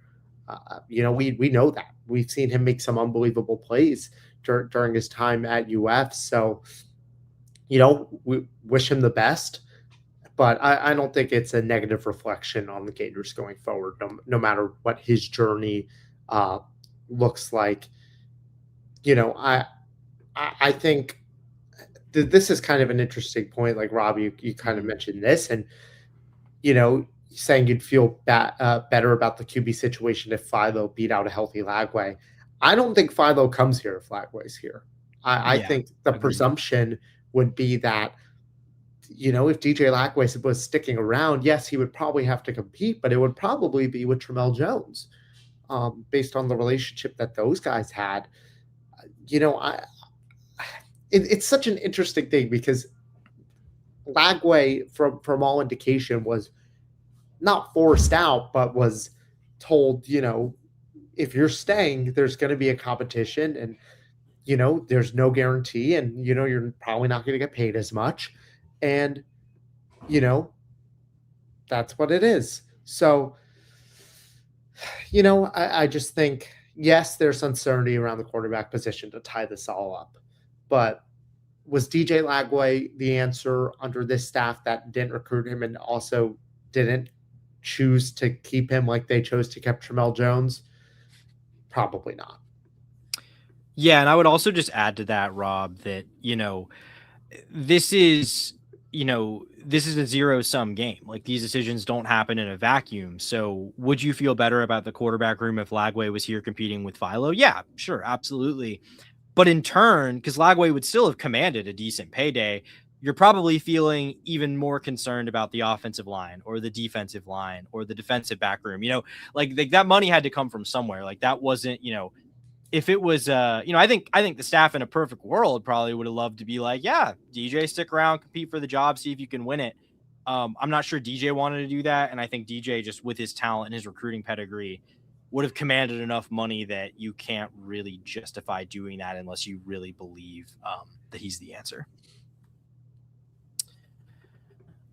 We know that. We've seen him make some unbelievable plays during his time at UF. So, we wish him the best, but I don't think it's a negative reflection on the Gators going forward, no matter what his journey looks like. I think this is kind of an interesting point. Like, Rob, you kind of mentioned this, and saying you'd feel better about the QB situation if Philo beat out a healthy Lagway. I don't think Philo comes here if Lagway's here. I think the presumption would be that, if DJ Lagway was sticking around, yes, he would probably have to compete, but it would probably be with Tramel Jones, based on the relationship that those guys had. It's such an interesting thing, because Lagway, from all indication, was not forced out, but was told, if you're staying, there's going to be a competition, and there's no guarantee, and you're probably not going to get paid as much, and that's what it is. So I just think, yes, there's uncertainty around the quarterback position to tie this all up, but was DJ Lagway the answer under this staff that didn't recruit him and also didn't choose to keep him like they chose to keep Tramel Jones? Probably not. Yeah, and I would also just add to that, Rob, that this is a zero-sum game. Like, these decisions don't happen in a vacuum. So would you feel better about the quarterback room if Lagway was here competing with Philo? Yeah, sure, absolutely. But in turn, because Lagway would still have commanded a decent payday, you're probably feeling even more concerned about the offensive line or the defensive line or the defensive back room. Like that money had to come from somewhere. Like, that wasn't, if it was, I think the staff in a perfect world probably would have loved to be like, yeah, DJ, stick around, compete for the job, see if you can win it. I'm not sure DJ wanted to do that. And I think DJ, just with his talent and his recruiting pedigree, would have commanded enough money that you can't really justify doing that unless you really believe that he's the answer.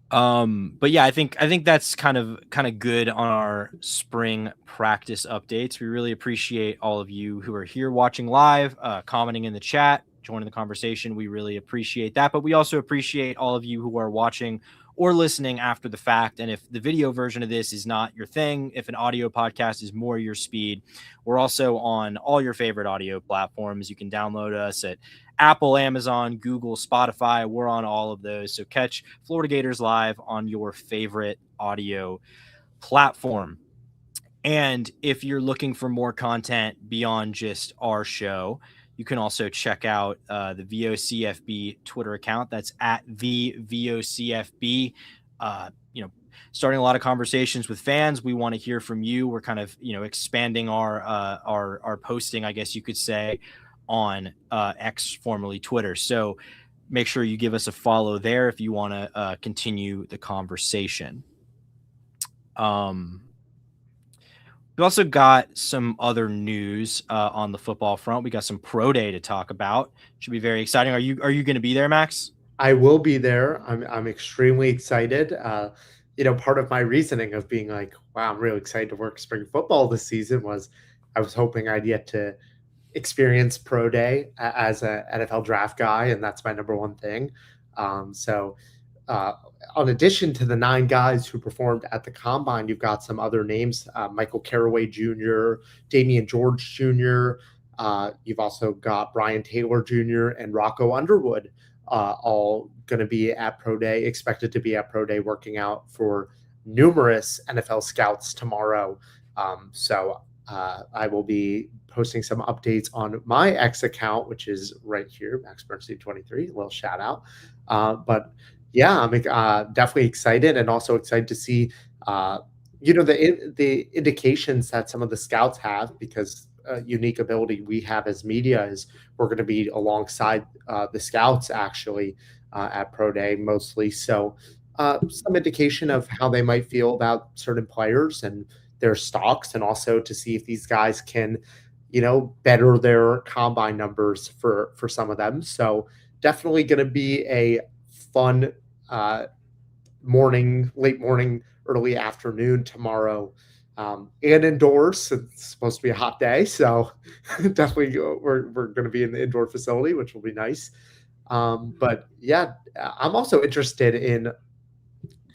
But yeah, I think that's kind of good on our spring practice updates. We really appreciate all of you who are here watching live, commenting in the chat, joining the conversation. We really appreciate that, but we also appreciate all of you who are watching or listening after the fact. And if the video version of this is not your thing, if an audio podcast is more your speed, we're also on all your favorite audio platforms. You can download us at Apple, Amazon, Google, Spotify. We're on all of those. So catch Florida Gators live on your favorite audio platform. And if you're looking for more content beyond just our show, you can also check out the VOCFB Twitter account. That's at the VOCFB. Starting a lot of conversations with fans. We want to hear from you. We're kind of, expanding our posting, I guess you could say, on X, formerly Twitter. So make sure you give us a follow there if you want to continue the conversation. We also got some other news on the football front. We got some pro day to talk about. Should be very exciting. Are you going to be there, Max? I will be there. I'm extremely excited. Part of my reasoning of being like, wow, I'm really excited to work spring football this season was I was hoping I'd get to experience pro day as an NFL draft guy, and that's my number one thing. In addition to the 9 guys who performed at the Combine, you've got some other names, Michael Caraway Jr., Damian George Jr., you've also got Brian Taylor Jr. and Rocco Underwood, all going to be at Pro Day, expected to be at Pro Day working out for numerous NFL scouts tomorrow. So I will be posting some updates on my X account, which is right here, MaxBernstein23. A little shout out. But yeah, I'm definitely excited, and also excited to see, uh, the indications that some of the scouts have, because unique ability we have as media is we're going to be alongside the scouts actually at Pro Day mostly. So some indication of how they might feel about certain players and their stocks, and also to see if these guys can, better their combine numbers for some of them. So definitely going to be a fun uh, late morning, early afternoon tomorrow, and indoors. It's supposed to be a hot day, so definitely we're going to be in the indoor facility, which will be nice. But yeah, I'm also interested in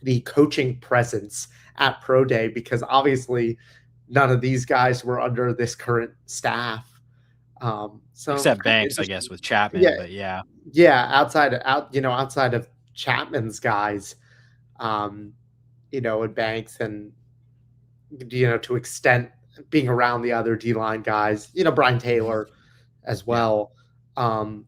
the coaching presence at Pro Day, because obviously none of these guys were under this current staff. So Except kind of Banks, I interested. guess, with Chapman. Yeah, But yeah, yeah. Outside of Chapman's guys, um, and Banks, and to extent being around the other D line guys, Brian Mhm. Taylor as Yeah, well. Um,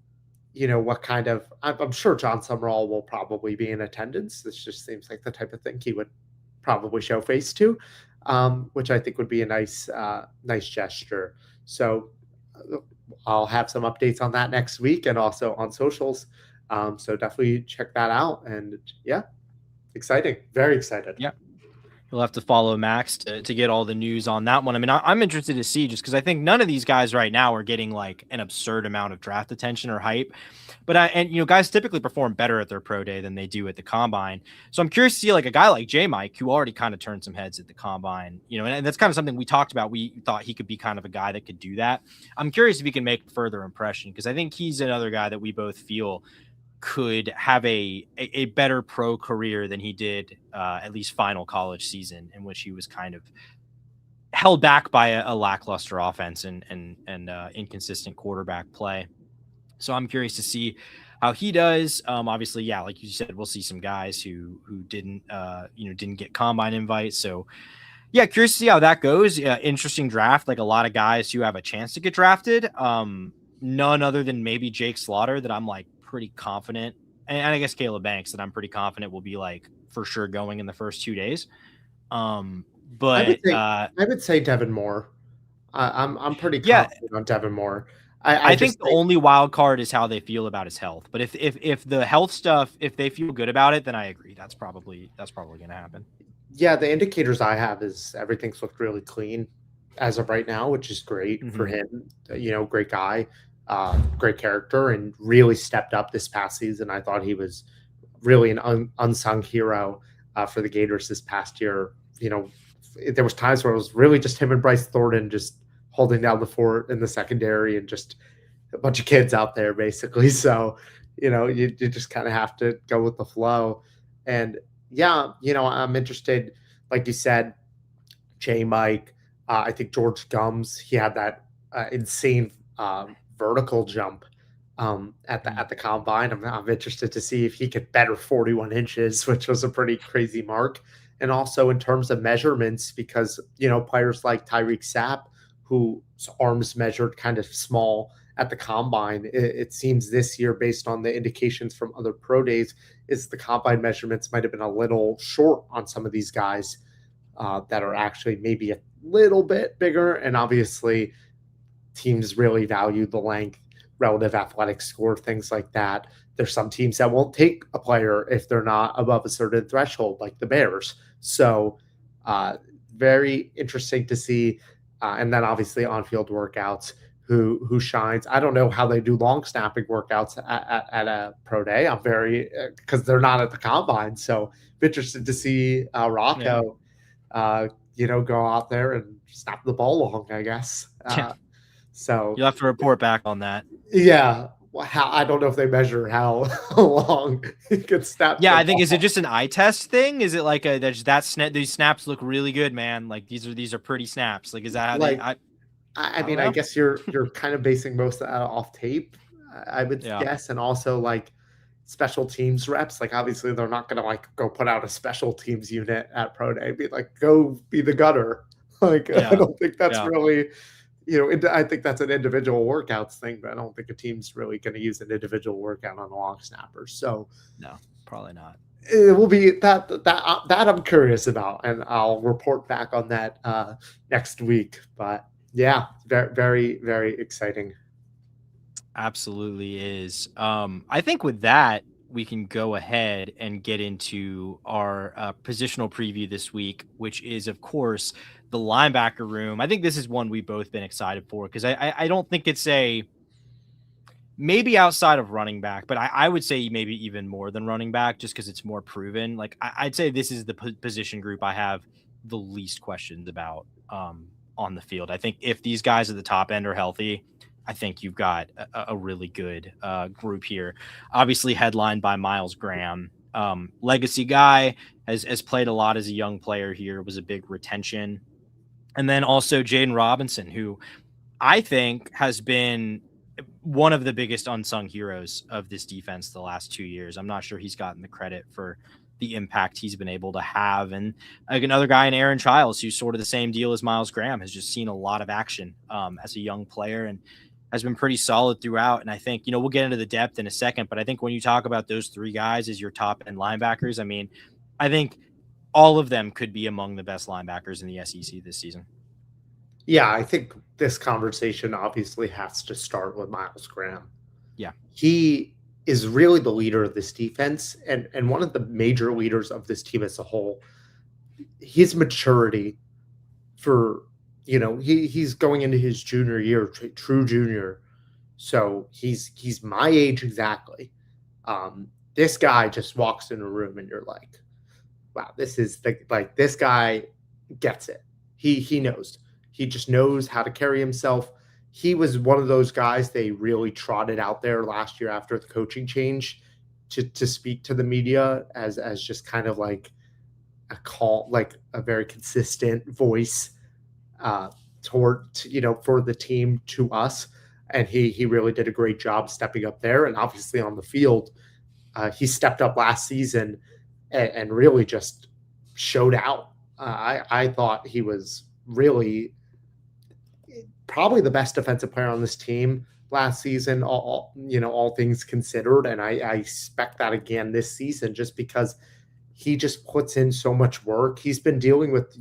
what kind of, I'm sure John Summerall will probably be in attendance. This just seems like the type of thing he would probably show face to, which I think would be a nice gesture. So I'll have some updates on that next week, and also on socials. So definitely check that out. And yeah, exciting, very excited. yeah. You'll have to follow Max to get all the news on that one. I mean, I'm interested to see, just because I think none of these guys right now are getting like an absurd amount of draft attention or hype. But guys typically perform better at their pro day than they do at the combine. So I'm curious to see like a guy like J Mike, who already kind of turned some heads at the combine, and that's kind of something we talked about. We thought he could be kind of a guy that could do that. I'm curious if he can make further impression, because I think he's another guy that we both feel could have a better pro career than he did, at least final college season, in which he was kind of held back by a lackluster offense and inconsistent quarterback play. So I'm curious to see how he does. Obviously, yeah, like you said, we'll see some guys who didn't get combine invites. So yeah, curious to see how that goes. Interesting draft. Like a lot of guys who have a chance to get drafted. None other than maybe Jake Slaughter, that I'm like pretty confident, and I guess Caleb Banks, that I'm pretty confident will be like for sure going in the first 2 days. Um, I would but say I would say Devin Moore. I'm pretty yeah, confident on Devin Moore. I I think just the think, only wild card is how they feel about his health. But if the health stuff, if they feel good about it, then I agree. That's probably going to happen. yeah, the indicators I have is everything's looked really clean as of right now, which is great for Mm-hmm. him. Great guy, great character, and really stepped up this past season. I thought he was really an unsung hero for the Gators this past year. There was times where it was really just him and Bryce Thornton just holding down the fort in the secondary, and just a bunch of kids out there basically. So, you just kind of have to go with the flow. And yeah, I'm interested, like you said, J Mike. I think George Gums, he had that insane vertical jump at the combine. I'm interested to see if he could better 41 inches, which was a pretty crazy mark. And also in terms of measurements, because players like Tyreek Sapp, whose arms measured kind of small at the combine, it seems this year, based on the indications from other pro days, is the combine measurements might have been a little short on some of these guys that are actually maybe a little bit bigger. And obviously, teams really value the length, relative athletic score, things like that. There's some teams that won't take a player if they're not above a certain threshold, like the Bears. So, very interesting to see. And then obviously on-field workouts. Who shines? I don't know how they do long snapping workouts at a pro day. I'm very, because they're not at the combine. So I'm interested to see Yeah. Rocco, go out there and snap the ball long, I guess. Yeah. So You'll have to report back on that. yeah, how I don't know if they measure how long he can snap Yeah, the I think, is it ball. just an eye test thing? Is it like these snaps look really good, man? Like these are pretty snaps. Like, is that how they? Like, I I don't mean, I know. guess you're kind of basing most of that off tape, I would Yeah. guess, and also like special teams reps. Like, obviously, they're not gonna like go put out a special teams unit at pro day. Be like, go be the gunner. Like, I Yeah. don't think that's Yeah. really, I think that's an individual workouts thing, but I don't think a team's really going to use an individual workout on a long snapper. So No, probably not. it will be that I'm curious about, and I'll report back on that next week. But yeah, very, very, very exciting. Absolutely is. I think with that, we can go ahead and get into our positional preview this week, which is, of course, the linebacker room. I think this is one we've both been excited for because I don't think it's a maybe outside of running back, but I would say maybe even more than running back just because it's more proven. Like I'd say this is the position group I have the least questions about on the field. I think if these guys at the top end are healthy, I think you've got a really good group here. Obviously, headlined by Miles Graham, legacy guy, has played a lot as a young player here, was a big retention. And then also Jaden Robinson, who I think has been one of the biggest unsung heroes of this defense the last 2 years. I'm not sure he's gotten the credit for the impact he's been able to have. And like another guy in Aaron Childs, who's sort of the same deal as Miles Graham, has just seen a lot of action as a young player and has been pretty solid throughout. And I think, we'll get into the depth in a second, but I think when you talk about those three guys as your top end linebackers, I mean, I think all of them could be among the best linebackers in the SEC this season. Yeah, I think this conversation obviously has to start with Miles Graham. Yeah. He is really the leader of this defense and one of the major leaders of this team as a whole. His maturity for, he's going into his junior year, true junior. So he's my age exactly. This guy just walks in a room and you're like, wow, this guy gets it. He knows. He just knows how to carry himself. He was one of those guys they really trotted out there last year after the coaching change to speak to the media as just kind of like a very consistent voice for the team to us. And he really did a great job stepping up there. And obviously on the field, he stepped up last season and really just showed out. I thought he was really probably the best defensive player on this team last season, all things considered. And I expect that again this season just because he just puts in so much work. He's been dealing with,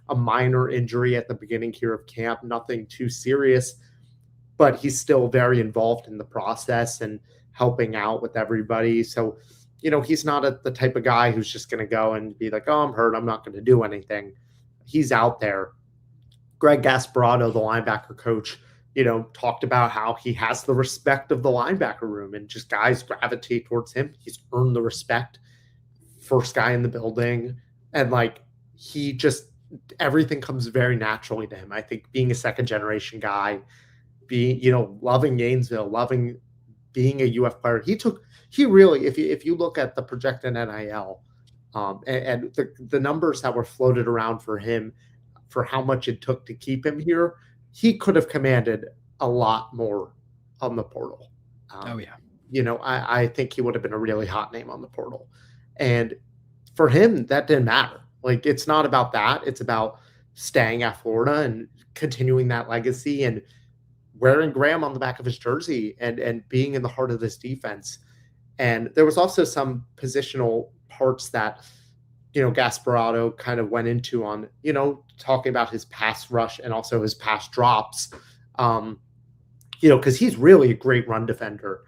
a minor injury at the beginning here of camp, nothing too serious, but he's still very involved in the process and helping out with everybody. So, he's not the type of guy who's just going to go and be like, oh, I'm hurt, I'm not going to do anything. He's out there. Greg Gasparotto, the linebacker coach, talked about how he has the respect of the linebacker room and just guys gravitate towards him. He's earned the respect. First guy in the building. And everything comes very naturally to him. I think being a second generation guy, being, loving Gainesville, loving being a UF player, he really, if you look at the projected NIL and the numbers that were floated around for him, for how much it took to keep him here, he could have commanded a lot more on the portal. Oh, yeah. I think he would have been a really hot name on the portal. And for him, that didn't matter. Like, it's not about that. It's about staying at Florida and continuing that legacy and wearing Graham on the back of his jersey and being in the heart of this defense. And there was also some positional parts that, Gasparotto kind of went into on, talking about his pass rush and also his pass drops, because he's really a great run defender.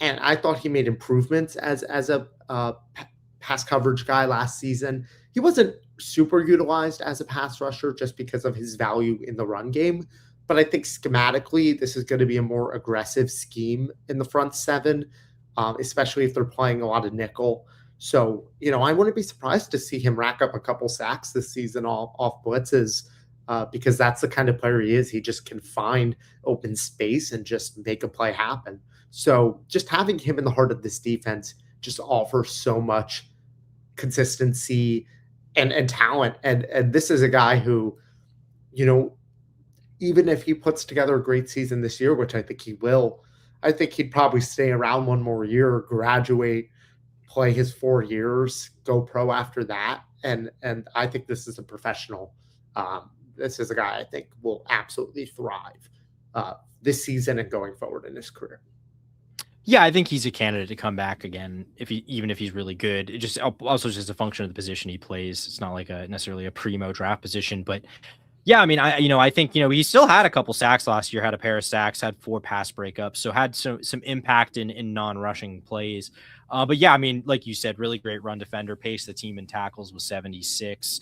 And I thought he made improvements as a pass coverage guy last season. He wasn't super utilized as a pass rusher just because of his value in the run game. But I think schematically, this is going to be a more aggressive scheme in the front seven, especially if they're playing a lot of nickel. So, I wouldn't be surprised to see him rack up a couple sacks this season off blitzes because that's the kind of player he is. He just can find open space and just make a play happen. So just having him in the heart of this defense just offers so much consistency and talent. And this is a guy who, even if he puts together a great season this year, which I think he will, I think he'd probably stay around one more year, graduate, play his 4 years, go pro after that. And I think this is a professional this is a guy I think will absolutely thrive this season and going forward in his career. Yeah, I think he's a candidate to come back again even if he's really good. It just also just a function of the position he plays. It's not like a necessarily a primo draft position, but yeah, I mean, I think he still had a couple sacks last year, had a pair of sacks, had 4 pass breakups, so had some impact in non-rushing plays. But yeah, I mean, like you said, really great run defender, pace the team in tackles was 76.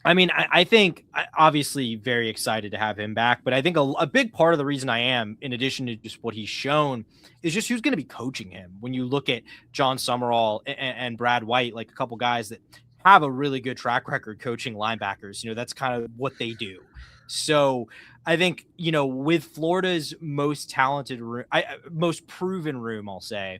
I mean, I think obviously very excited to have him back, but I think a big part of the reason I am, in addition to just what he's shown, is just who's going to be coaching him. When you look at John Summerall and Brad White, like a couple guys that have a really good track record coaching linebackers, that's kind of what they do. So I think, with Florida's most talented, most proven room, I'll say,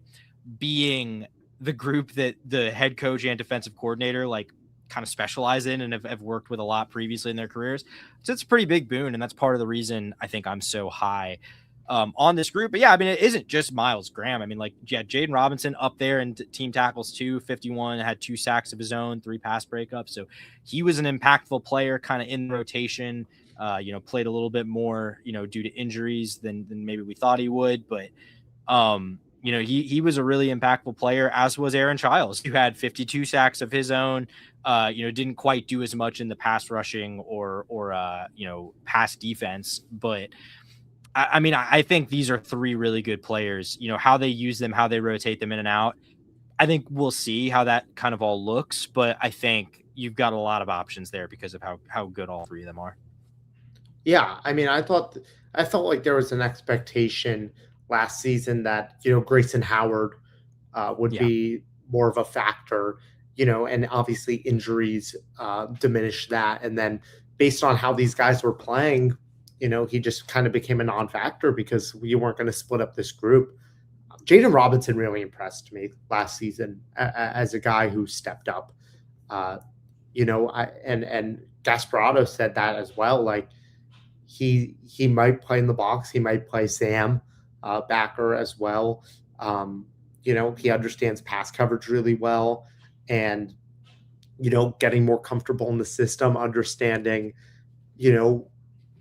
being the group that the head coach and defensive coordinator, like, kind of specialize in and have worked with a lot previously in their careers. So it's a pretty big boon. And that's part of the reason I think I'm so high on this group. But yeah, I mean, it isn't just Myles Graham. I mean, like, yeah, Jaden Robinson up there in team tackles too, 51, had 2 sacks of his own, 3 pass breakups. So he was an impactful player kind of in rotation, played a little bit more, due to injuries than maybe we thought he would. But, he was a really impactful player, as was Aaron Childs, who had 52 sacks of his own. Didn't quite do as much in the pass rushing or pass defense. But I mean, I think these are 3 really good players. How they use them, how they rotate them in and out. I think we'll see how that kind of all looks. But I think you've got a lot of options there because of how good all 3 of them are. Yeah, I mean, I felt like there was an expectation last season that Grayson Howard would be more of a factor, and obviously injuries diminished that. And then based on how these guys were playing, he just kind of became a non-factor because we weren't going to split up this group. Jaden Robinson really impressed me last season as a guy who stepped up. And Gasparotto said that as well. Like he might play in the box, he might play Sam backer as well. He understands pass coverage really well, and getting more comfortable in the system, understanding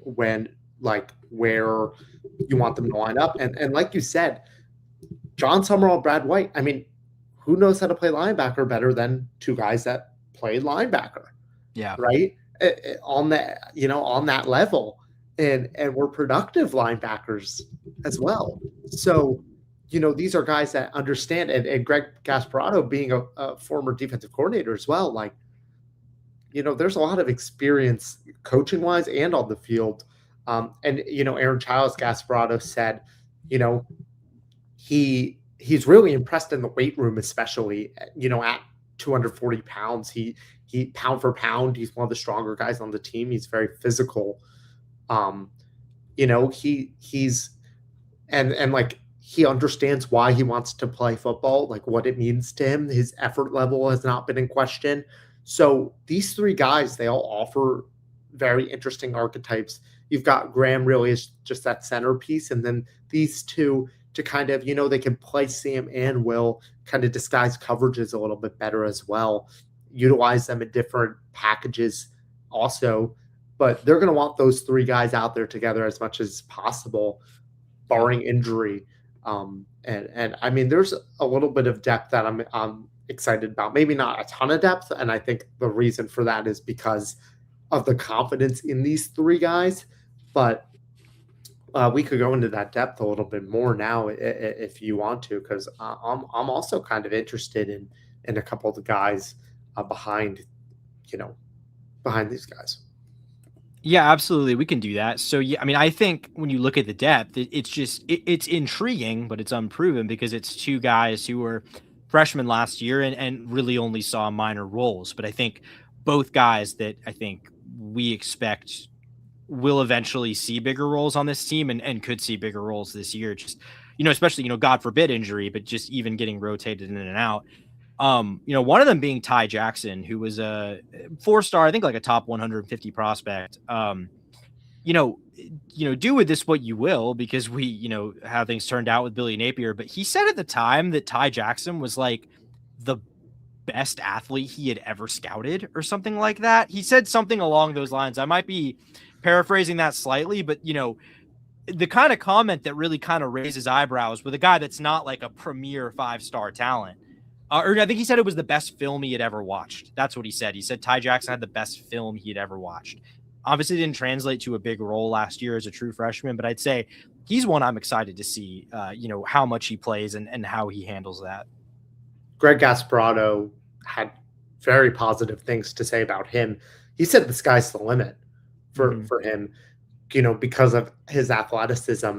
when, like, where you want them to line up. And like you said, John Summerall, Brad White, I mean, who knows how to play linebacker better than 2 guys that played linebacker? Yeah. Right? On that level. And we're productive linebackers as well. So, these are guys that understand, and Greg Gasparotto being a former defensive coordinator as well, like, there's a lot of experience coaching wise and on the field. And Aaron Childs, Gasparotto said, he's really impressed in the weight room, especially, at 240 pounds. He pound for pound, he's one of the stronger guys on the team. He's very physical. He's like, he understands why he wants to play football, like what it means to him. His effort level has not been in question. So these 3 guys, they all offer very interesting archetypes. You've got Graham really is just that centerpiece. And then these 2 to kind of, they can play Sam and Will, kind of disguise coverages a little bit better as well. Utilize them in different packages also. But they're going to want those 3 guys out there together as much as possible, barring injury. And I mean, there's a little bit of depth that I'm excited about. Maybe not a ton of depth, and I think the reason for that is because of the confidence in these 3 guys. But we could go into that depth a little bit more now if you want to, because I'm also kind of interested in a couple of the guys behind these guys. Yeah, absolutely. We can do that. So, yeah, I mean, I think when you look at the depth, it's intriguing, but it's unproven because it's 2 guys who were freshmen last year and really only saw minor roles. But I think both guys that I think we expect will eventually see bigger roles on this team and could see bigger roles this year. Just, especially, God forbid injury, but just even getting rotated in and out. One of them being Ty Jackson, who was a 4-star, I think like a top 150 prospect. Do with this what you will, because we, how things turned out with Billy Napier. But he said at the time that Ty Jackson was like the best athlete he had ever scouted or something like that. He said something along those lines. I might be paraphrasing that slightly, but the kind of comment that really kind of raises eyebrows with a guy that's not like a premier 5-star talent. Or I think he said it was the best film he had ever watched. That's what he said. He said Ty Jackson had the best film he had ever watched. Obviously didn't translate to a big role last year as a true freshman, but I'd say he's one I'm excited to see, how much he plays and how he handles that. Greg Gasparotto had very positive things to say about him. He said the sky's the limit for him, because of his athleticism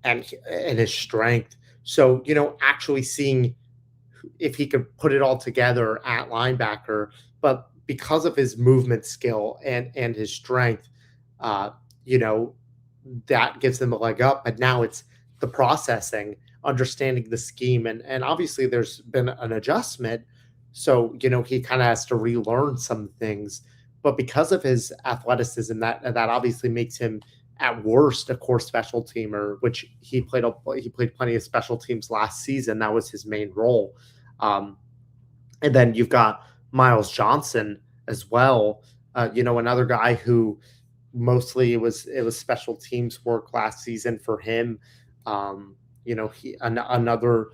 and his strength. So, actually seeing if he could put it all together at linebacker, but because of his movement skill and his strength, that gives him a leg up. But now it's the processing, understanding the scheme, and obviously there's been an adjustment. So, he kind of has to relearn some things. But because of his athleticism, that obviously makes him at worst a core special teamer, which he played plenty of special teams last season. That was his main role. And then you've got Miles Johnson as well. Another guy who mostly it was special teams work last season for him. Another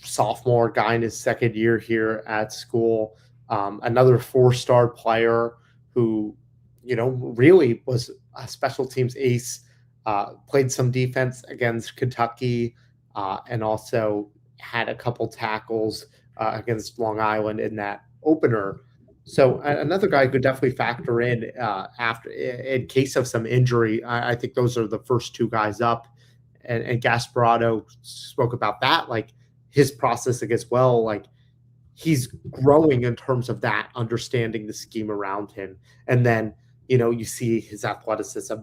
sophomore guy in his second year here at school. Another 4-star player who, really was a special teams ace, played some defense against Kentucky, and also had a couple tackles against Long Island in that opener. So another guy could definitely factor in after in case of some injury. I think those are the first two guys up, and Gasparotto spoke about that, like his processing as well. Like he's growing in terms of that, understanding the scheme around him, and then you see his athleticism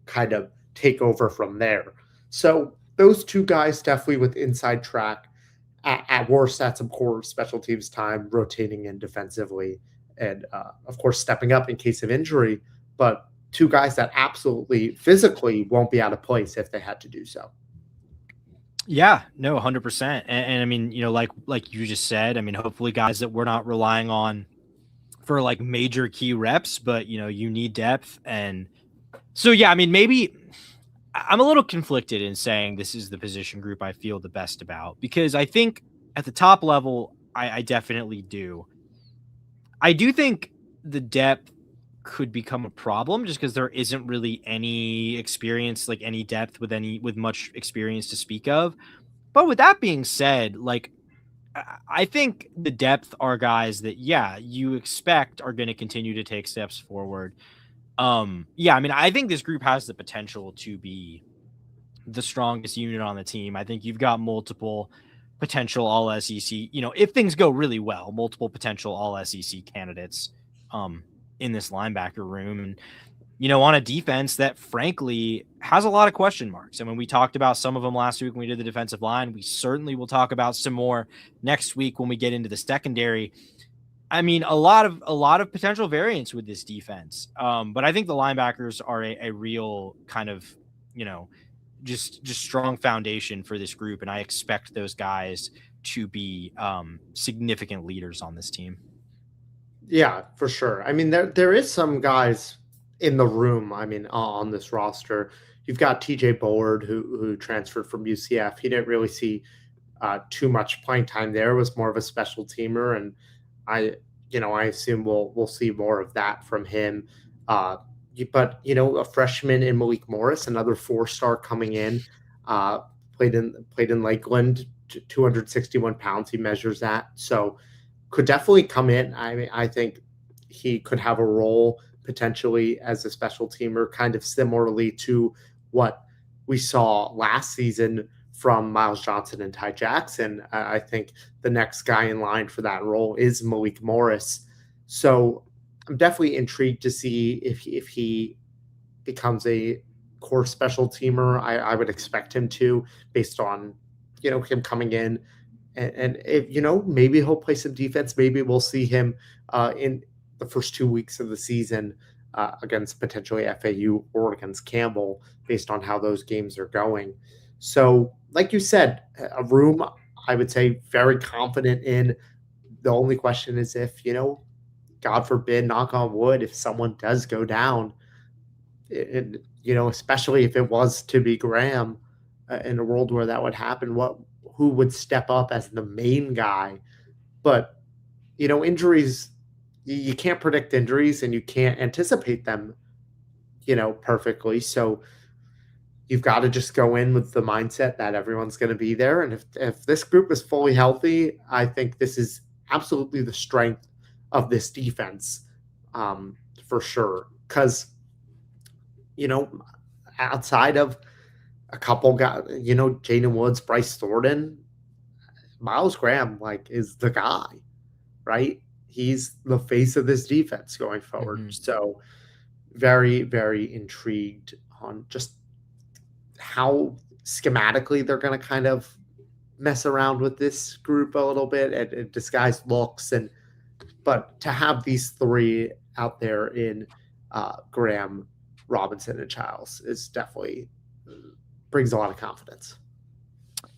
kind of take over from there. So those two guys definitely with inside track. At worst, that's some core special teams time, rotating in defensively, and of course stepping up in case of injury. But two guys that absolutely physically won't be out of place if they had to do so. Yeah, no, 100%. And I mean, like you just said, I mean, hopefully guys that we're not relying on for like major key reps, but you need depth. And so, yeah, I mean, maybe I'm a little conflicted in saying this is the position group I feel the best about, because I think at the top level, I definitely do. I do think the depth could become a problem just because there isn't really any experience, like any depth with much experience to speak of. But with that being said, like I think the depth are guys that, yeah, you expect are going to continue to take steps forward. Yeah, I mean, I think this group has the potential to be the strongest unit on the team. I think you've got multiple potential all SEC, if things go really well, multiple potential all SEC candidates in this linebacker room. And, on a defense that frankly has a lot of question marks. I mean, we talked about some of them last week when we did the defensive line. We certainly will talk about some more next week when we get into the secondary. I mean, a lot of potential variance with this defense. But I think the linebackers are a real kind of, just strong foundation for this group. And I expect those guys to be significant leaders on this team. Yeah, for sure. I mean, there is some guys in the room, I mean, on this roster. You've got TJ Bullard, who transferred from UCF. He didn't really see too much playing time there, was more of a special teamer. And I assume we'll see more of that from him. But a freshman in Malik Morris, another 4-star coming in, played in Lakeland, 261 pounds. He measures that, so could definitely come in. I mean, I think he could have a role potentially as a special teamer, kind of similarly to what we saw last season from Miles Johnson and Ty Jackson. I think the next guy in line for that role is Malik Morris. So I'm definitely intrigued to see if he becomes a core special teamer. I would expect him to, based on him coming in, and if maybe he'll play some defense. Maybe we'll see him in the first 2 weeks of the season against potentially FAU or against Campbell, based on how those games are going. So, like you said, a room I would say very confident in. The only question is if, God forbid, knock on wood, if someone does go down, and especially if it was to be Graham, in a world where that would happen, who would step up as the main guy? But injuries, you can't predict injuries and you can't anticipate them, perfectly. So you've got to just go in with the mindset that everyone's going to be there. And if this group is fully healthy, I think this is absolutely the strength of this defense, for sure. Because, you know, outside of a couple guys, Jaden Woods, Bryce Thornton, Miles Graham, is the guy, right? He's the face of this defense going forward. Mm-hmm. So very, very intrigued on just how schematically they're going to kind of mess around with this group a little bit and disguise looks. But to have these three out there in Graham, Robinson, and Childs is definitely brings a lot of confidence.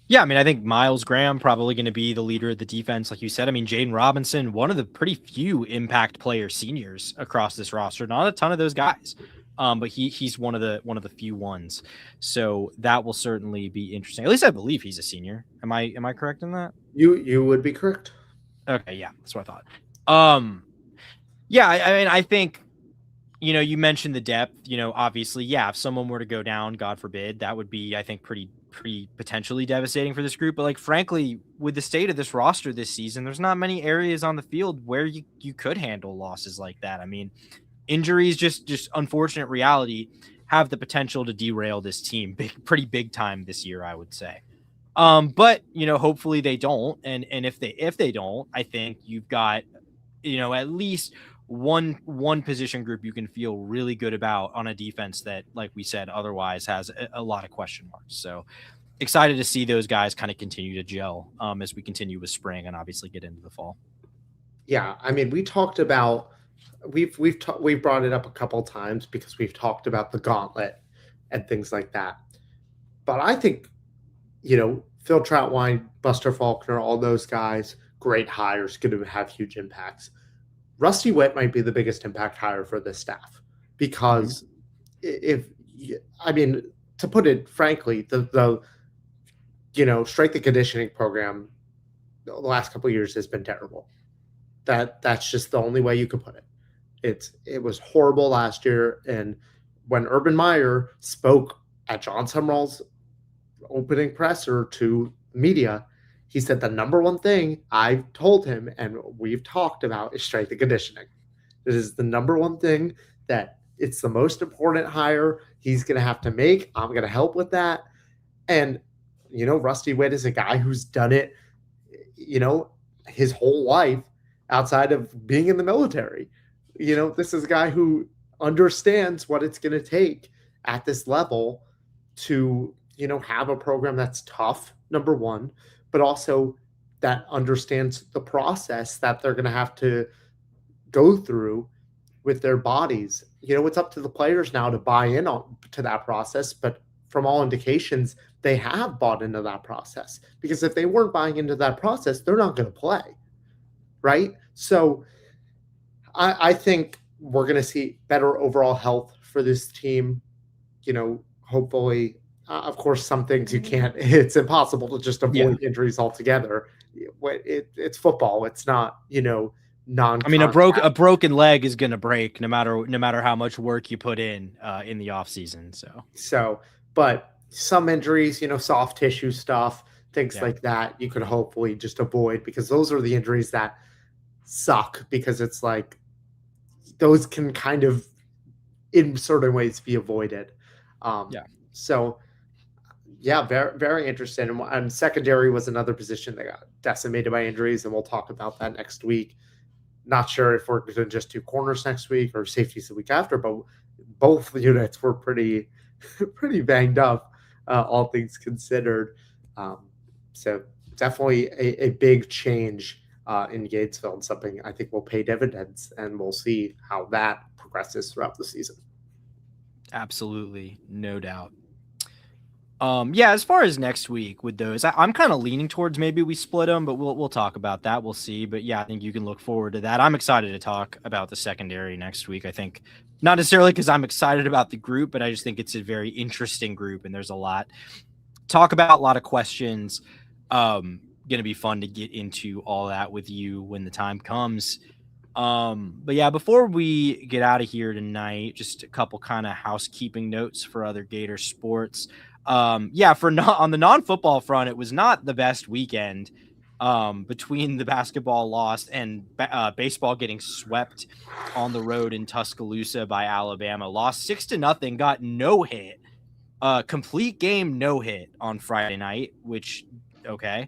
Yeah, I mean, I think Miles Graham probably going to be the leader of the defense, like you said. I mean, Jaden Robinson, one of the pretty few impact player seniors across this roster. Not a ton of those guys, but he's one of the few ones. So that will certainly be interesting. At least I believe he's a senior. Am I correct in that? You would be correct. Okay, yeah, that's what I thought. Yeah, I mean, I think. You mentioned the depth, obviously, yeah, if someone were to go down, God forbid, that would be, I think, pretty potentially devastating for this group. But frankly, with the state of this roster this season, there's not many areas on the field where you could handle losses like that. I mean, injuries, just unfortunate reality, have the potential to derail this team pretty big time this year, I would say. But hopefully they don't. And if they don't, I think you've got, at least one position group you can feel really good about on a defense that, like we said, otherwise has a lot of question marks. So excited to see those guys kind of continue to gel as we continue with spring and obviously get into the fall. Yeah, I mean, we've brought it up a couple times because we've talked about the gauntlet and things like that. But I think, Phil Troutwine, Buster Faulkner, all those guys, great hires, going to have huge impacts. Rusty Witt might be the biggest impact hire for this staff because to put it frankly, the strength and conditioning program the last couple of years has been terrible. That's just the only way you could put it. It was horrible last year. And when Urban Meyer spoke at John Summerall's opening presser to media, he said the number one thing I've told him and we've talked about is strength and conditioning. This is the number one thing that it's the most important hire he's going to have to make. I'm going to help with that. And, Rusty Witt is a guy who's done it, his whole life outside of being in the military. This is a guy who understands what it's going to take at this level to, have a program that's tough, number one, but also that understands the process that they're going to have to go through with their bodies. It's up to the players now to buy in to that process, but from all indications, they have bought into that process, because if they weren't buying into that process, they're not going to play, right? So I think we're going to see better overall health for this team, hopefully. Of course, some things you can't, it's impossible to just avoid injuries altogether. It's football. It's not, non. I mean, a broken leg is going to break no matter how much work you put in the off season. But some injuries, soft tissue stuff, things like that, you could hopefully just avoid, because those are the injuries that suck, because it's like those can kind of in certain ways be avoided. So very, very interesting. And secondary was another position that got decimated by injuries, and we'll talk about that next week. Not sure if we're going to just do corners next week or safeties the week after, but both units were pretty banged up, all things considered. So definitely a big change in Gatesville, and something I think will pay dividends, and we'll see how that progresses throughout the season. Absolutely, no doubt. Yeah, as far as next week with those, I'm kind of leaning towards maybe we split them, but we'll talk about that. We'll see. But yeah, I think you can look forward to that. I'm excited to talk about the secondary next week. I think not necessarily because I'm excited about the group, but I just think it's a very interesting group, and there's a lot talk about, a lot of questions. Going to be fun to get into all that with you when the time comes. But yeah, before we get out of here tonight, just a couple kind of housekeeping notes for other Gator sports. Yeah, on the non-football front, it was not the best weekend. Between the basketball loss and baseball getting swept on the road in Tuscaloosa by Alabama, lost 6-0, got no hit, complete game no hit on Friday night, which okay.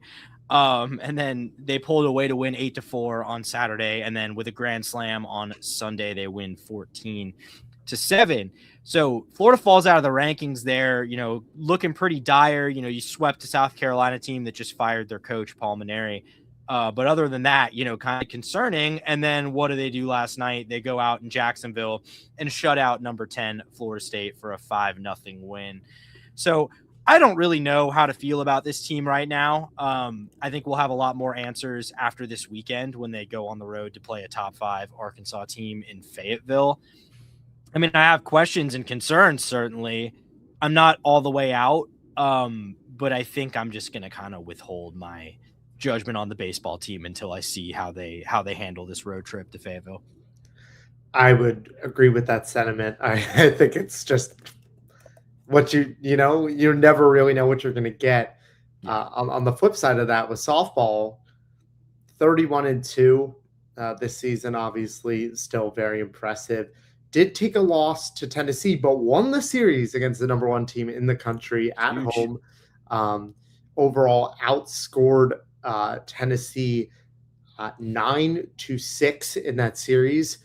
And then they pulled away to win 8-4 on Saturday, and then with a grand slam on Sunday, they win 14-7. So Florida falls out of the rankings there, looking pretty dire. You swept a South Carolina team that just fired their coach, Paul Maneri. But other than that, kind of concerning. And then what do they do last night? They go out in Jacksonville and shut out number 10 Florida State for a 5-0 win. So I don't really know how to feel about this team right now. I think we'll have a lot more answers after this weekend when they go on the road to play a top 5 Arkansas team in Fayetteville. I mean, I have questions and concerns, certainly. I'm not all the way out, but I think I'm just going to kind of withhold my judgment on the baseball team until I see how they handle this road trip to Fayetteville. I would agree with that sentiment. I think it's just what you never really know what you're going to get. On the flip side of that, with softball, 31-2 this season, obviously still very impressive. Did take a loss to Tennessee, but won the series against the number 1 team in the country at home. Overall, outscored Tennessee 9-6 in that series.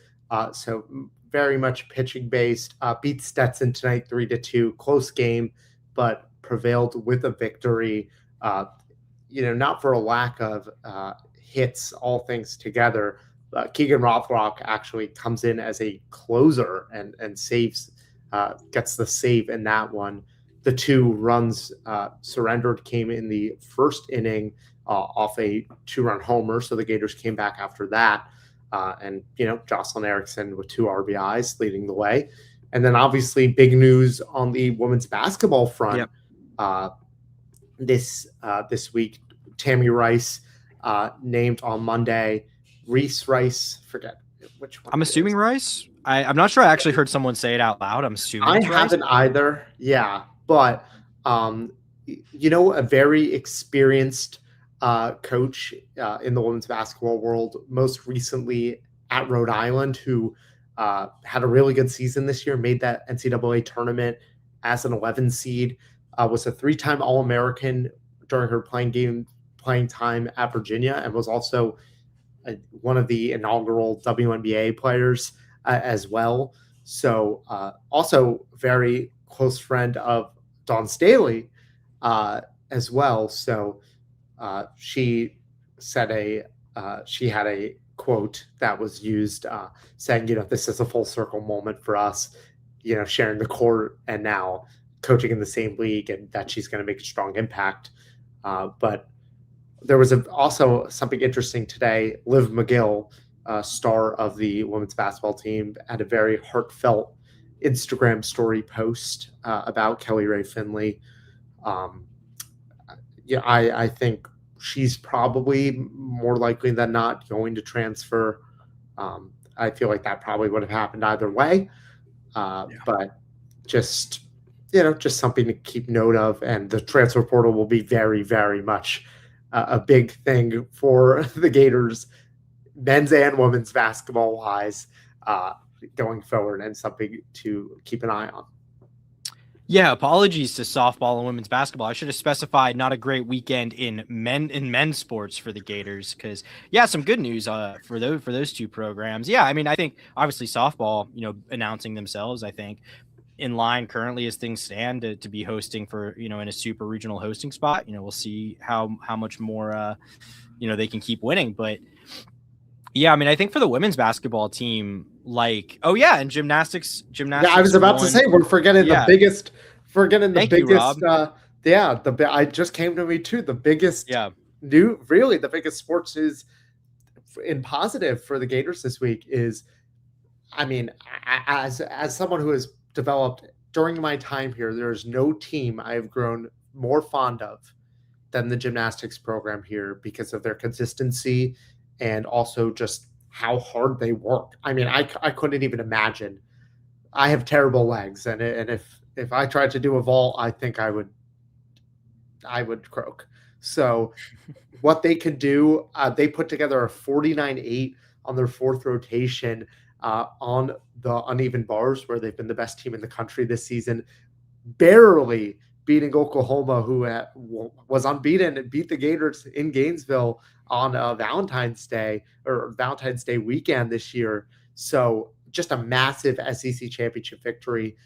So very much pitching based. Beat Stetson tonight 3-2. Close game, but prevailed with a victory. Not for a lack of hits, all things together. Keegan Rothrock actually comes in as a closer and saves, gets the save in that one. The 2 runs surrendered came in the first inning off a 2-run homer, so the Gators came back after that. And Jocelyn Erickson with 2 RBIs leading the way. And then obviously big news on the women's basketball front. This week, Tammy Rice named on Monday. Reese Rice, forget which one. I'm assuming Rice. I'm not sure I actually heard someone say it out loud. I'm assuming I haven't either. Yeah, but a very experienced coach in the women's basketball world, most recently at Rhode Island, who had a really good season this year, made that NCAA tournament as an 11 seed, was a 3-time All-American during her playing time at Virginia, and was also one of the inaugural WNBA players as well. So also very close friend of Dawn Staley as well. So she said she had a quote that was used saying, this is a full circle moment for us, sharing the court and now coaching in the same league, and that she's going to make a strong impact. But there was also something interesting today. Liv McGill, star of the women's basketball team, had a very heartfelt Instagram story post about Kelly Ray Finley. I think she's probably more likely than not going to transfer. I feel like that probably would have happened either way. But just something to keep note of. And the transfer portal will be very, very much a big thing for the Gators, men's and women's basketball wise, going forward, and something to keep an eye on. Yeah, apologies to softball and women's basketball. I should have specified not a great weekend in men's sports for the Gators, because some good news for those 2 programs. Yeah, I mean, I think obviously softball, announcing themselves, I think in line currently as things stand to be hosting for, in a super regional hosting spot. We'll see how much more they can keep winning. But yeah, I mean, I think for the women's basketball team, and gymnastics. Yeah, I was about to say we're forgetting the biggest Yeah, I just came to me too. The biggest Yeah. the biggest sports news in positive for the Gators this week is, I mean, as someone who has developed during my time here, there's no team I have grown more fond of than the gymnastics program here because of their consistency and also just how hard they work. I mean, I couldn't even imagine. I have terrible legs, and if I tried to do a vault, I think I would croak. So what they could do, they put together a 49-8 on their fourth rotation on the uneven bars, where they've been the best team in the country this season, barely beating Oklahoma, who was unbeaten and beat the Gators in Gainesville on Valentine's Day or Valentine's Day weekend this year. So just a massive SEC championship victory.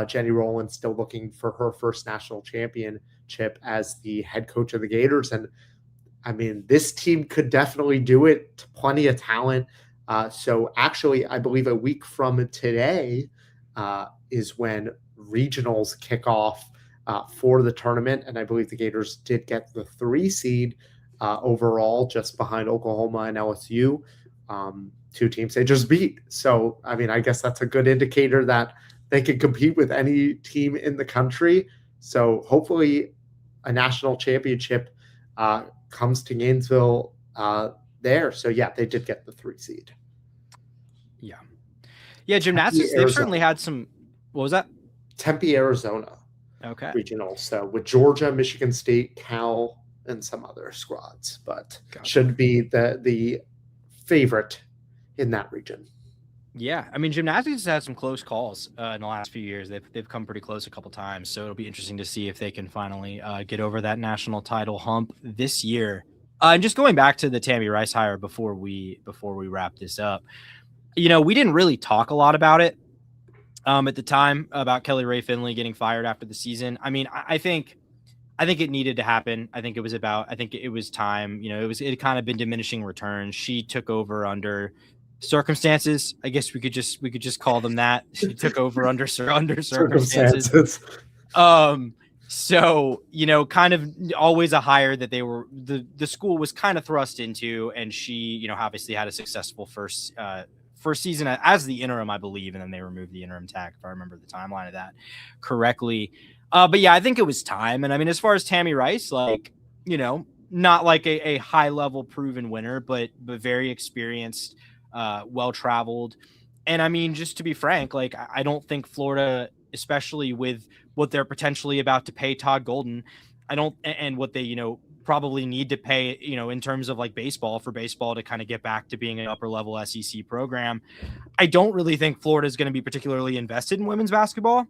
Jenny Rowland still looking for her first national championship as the head coach of the Gators. And I mean, this team could definitely do it. Plenty of talent. So actually, I believe a week from today is when regionals kick off for the tournament. And I believe the Gators did get the 3 seed overall, just behind Oklahoma and LSU. 2 teams they just beat. So, I mean, I guess that's a good indicator that they can compete with any team in the country. So hopefully a national championship comes to Gainesville there. So, yeah, they did get the 3 seed. Yeah. Yeah, gymnastics, they've certainly had some. What was that? Tempe, Arizona. Okay. Regional. So with Georgia, Michigan State, Cal, and some other squads, but should be the favorite in that region. Yeah, I mean, gymnastics has had some close calls in the last few years. They've come pretty close a couple times, so it'll be interesting to see if they can finally get over that national title hump this year. And just going back to the Tammy Rice hire before we wrap this up, we didn't really talk a lot about it at the time, about Kelly Rae Finley getting fired after the season. I mean, I think it needed to happen. I think it was time. It had kind of been diminishing returns. She took over under circumstances. I guess we could just call them that. She took over under circumstances. So, kind of always a hire that the school was kind of thrust into, and she, obviously had a successful first season as the interim, I believe, and then they removed the interim tag, if I remember the timeline of that correctly. But yeah, I think it was time. And I mean, as far as Tammy Rice, not like a high level proven winner, but very experienced, well-traveled. And I mean, just to be frank, I don't think Florida, especially with what they're potentially about to pay Todd Golden, and what they, probably need to pay, in terms of baseball to kind of get back to being an upper level SEC program. I don't really think Florida is going to be particularly invested in women's basketball.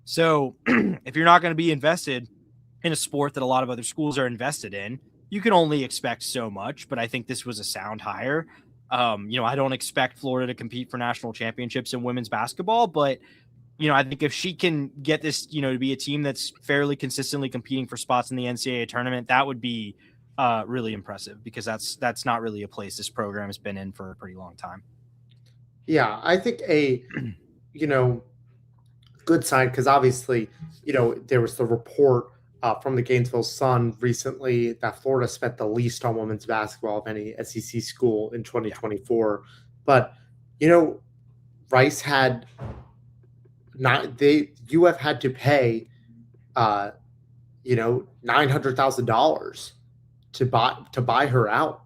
So if you're not going to be invested in a sport that a lot of other schools are invested in, you can only expect so much. But I think this was a sound hire. I don't expect Florida to compete for national championships in women's basketball, but I think if she can get this, to be a team that's fairly consistently competing for spots in the NCAA tournament, that would be really impressive, because that's not really a place this program has been in for a pretty long time. Yeah, I think a good sign, because obviously, there was the report from the Gainesville Sun recently that Florida spent the least on women's basketball of any SEC school in 2024. Yeah. But, Rice had UF had to pay, $900,000 to buy her out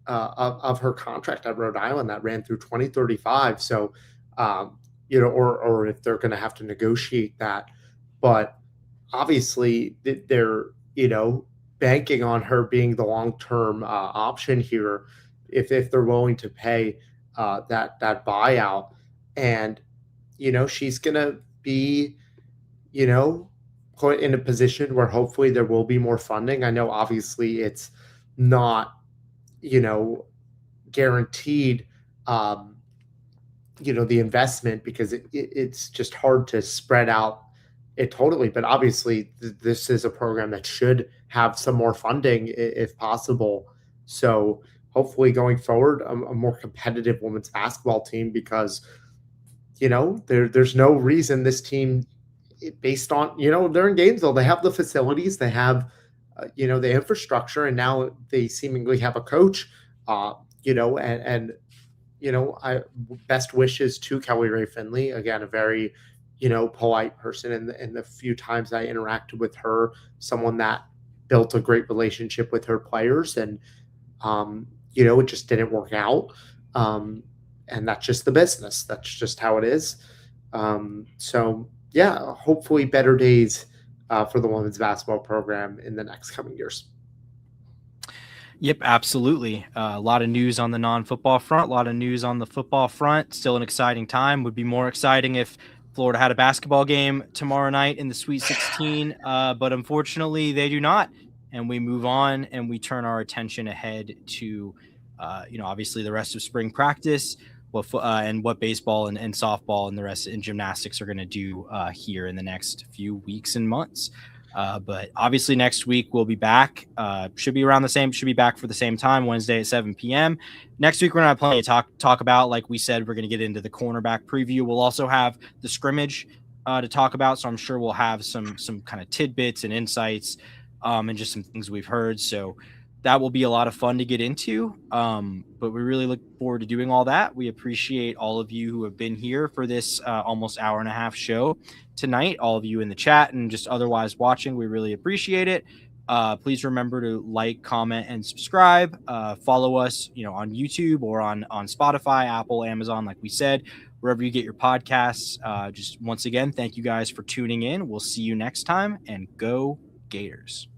of her contract at Rhode Island that ran through 2035. So, or if they're going to have to negotiate that. But obviously they're, banking on her being the long-term option here if they're willing to pay that buyout. And, she's going to be, put in a position where hopefully there will be more funding. I know obviously it's not, guaranteed, the investment, because it's just hard to spread out it totally. But obviously this is a program that should have some more funding if possible. So hopefully going forward, a more competitive women's basketball team, because, there's no reason this team based on, they're in Gainesville. They have the facilities, they have, the infrastructure, and now they seemingly have a coach, uh, and I best wishes to Kelly Ray Finley. Again, a very, polite person. And the few times I interacted with her, someone that built a great relationship with her players, and it just didn't work out. And that's just the business. That's just how it is. So yeah, hopefully better days for the women's basketball program in the next coming years. Yep, absolutely. A lot of news on the non-football front, a lot of news on the football front. Still an exciting time. Would be more exciting if Florida had a basketball game tomorrow night in the Sweet 16, but unfortunately they do not. And we move on and we turn our attention ahead to, obviously the rest of spring practice, and what baseball and softball and the rest in gymnastics are going to do here in the next few weeks and months. But obviously next week we'll be back. Should be around the same. Should be back for the same time, Wednesday at 7 p.m. Next week we're gonna have plenty to talk about. Like we said, we're gonna get into the cornerback preview. We'll also have the scrimmage to talk about. So I'm sure we'll have some kind of tidbits and insights, and just some things we've heard. So that will be a lot of fun to get into. But we really look forward to doing all that. We appreciate all of you who have been here for this almost hour and a half show tonight, all of you in the chat and just otherwise watching. We really appreciate it. Please remember to like, comment, and subscribe. Follow us, on YouTube or on Spotify, Apple, Amazon, like we said, wherever you get your podcasts. Just once again, thank you guys for tuning in. We'll see you next time, and go Gators.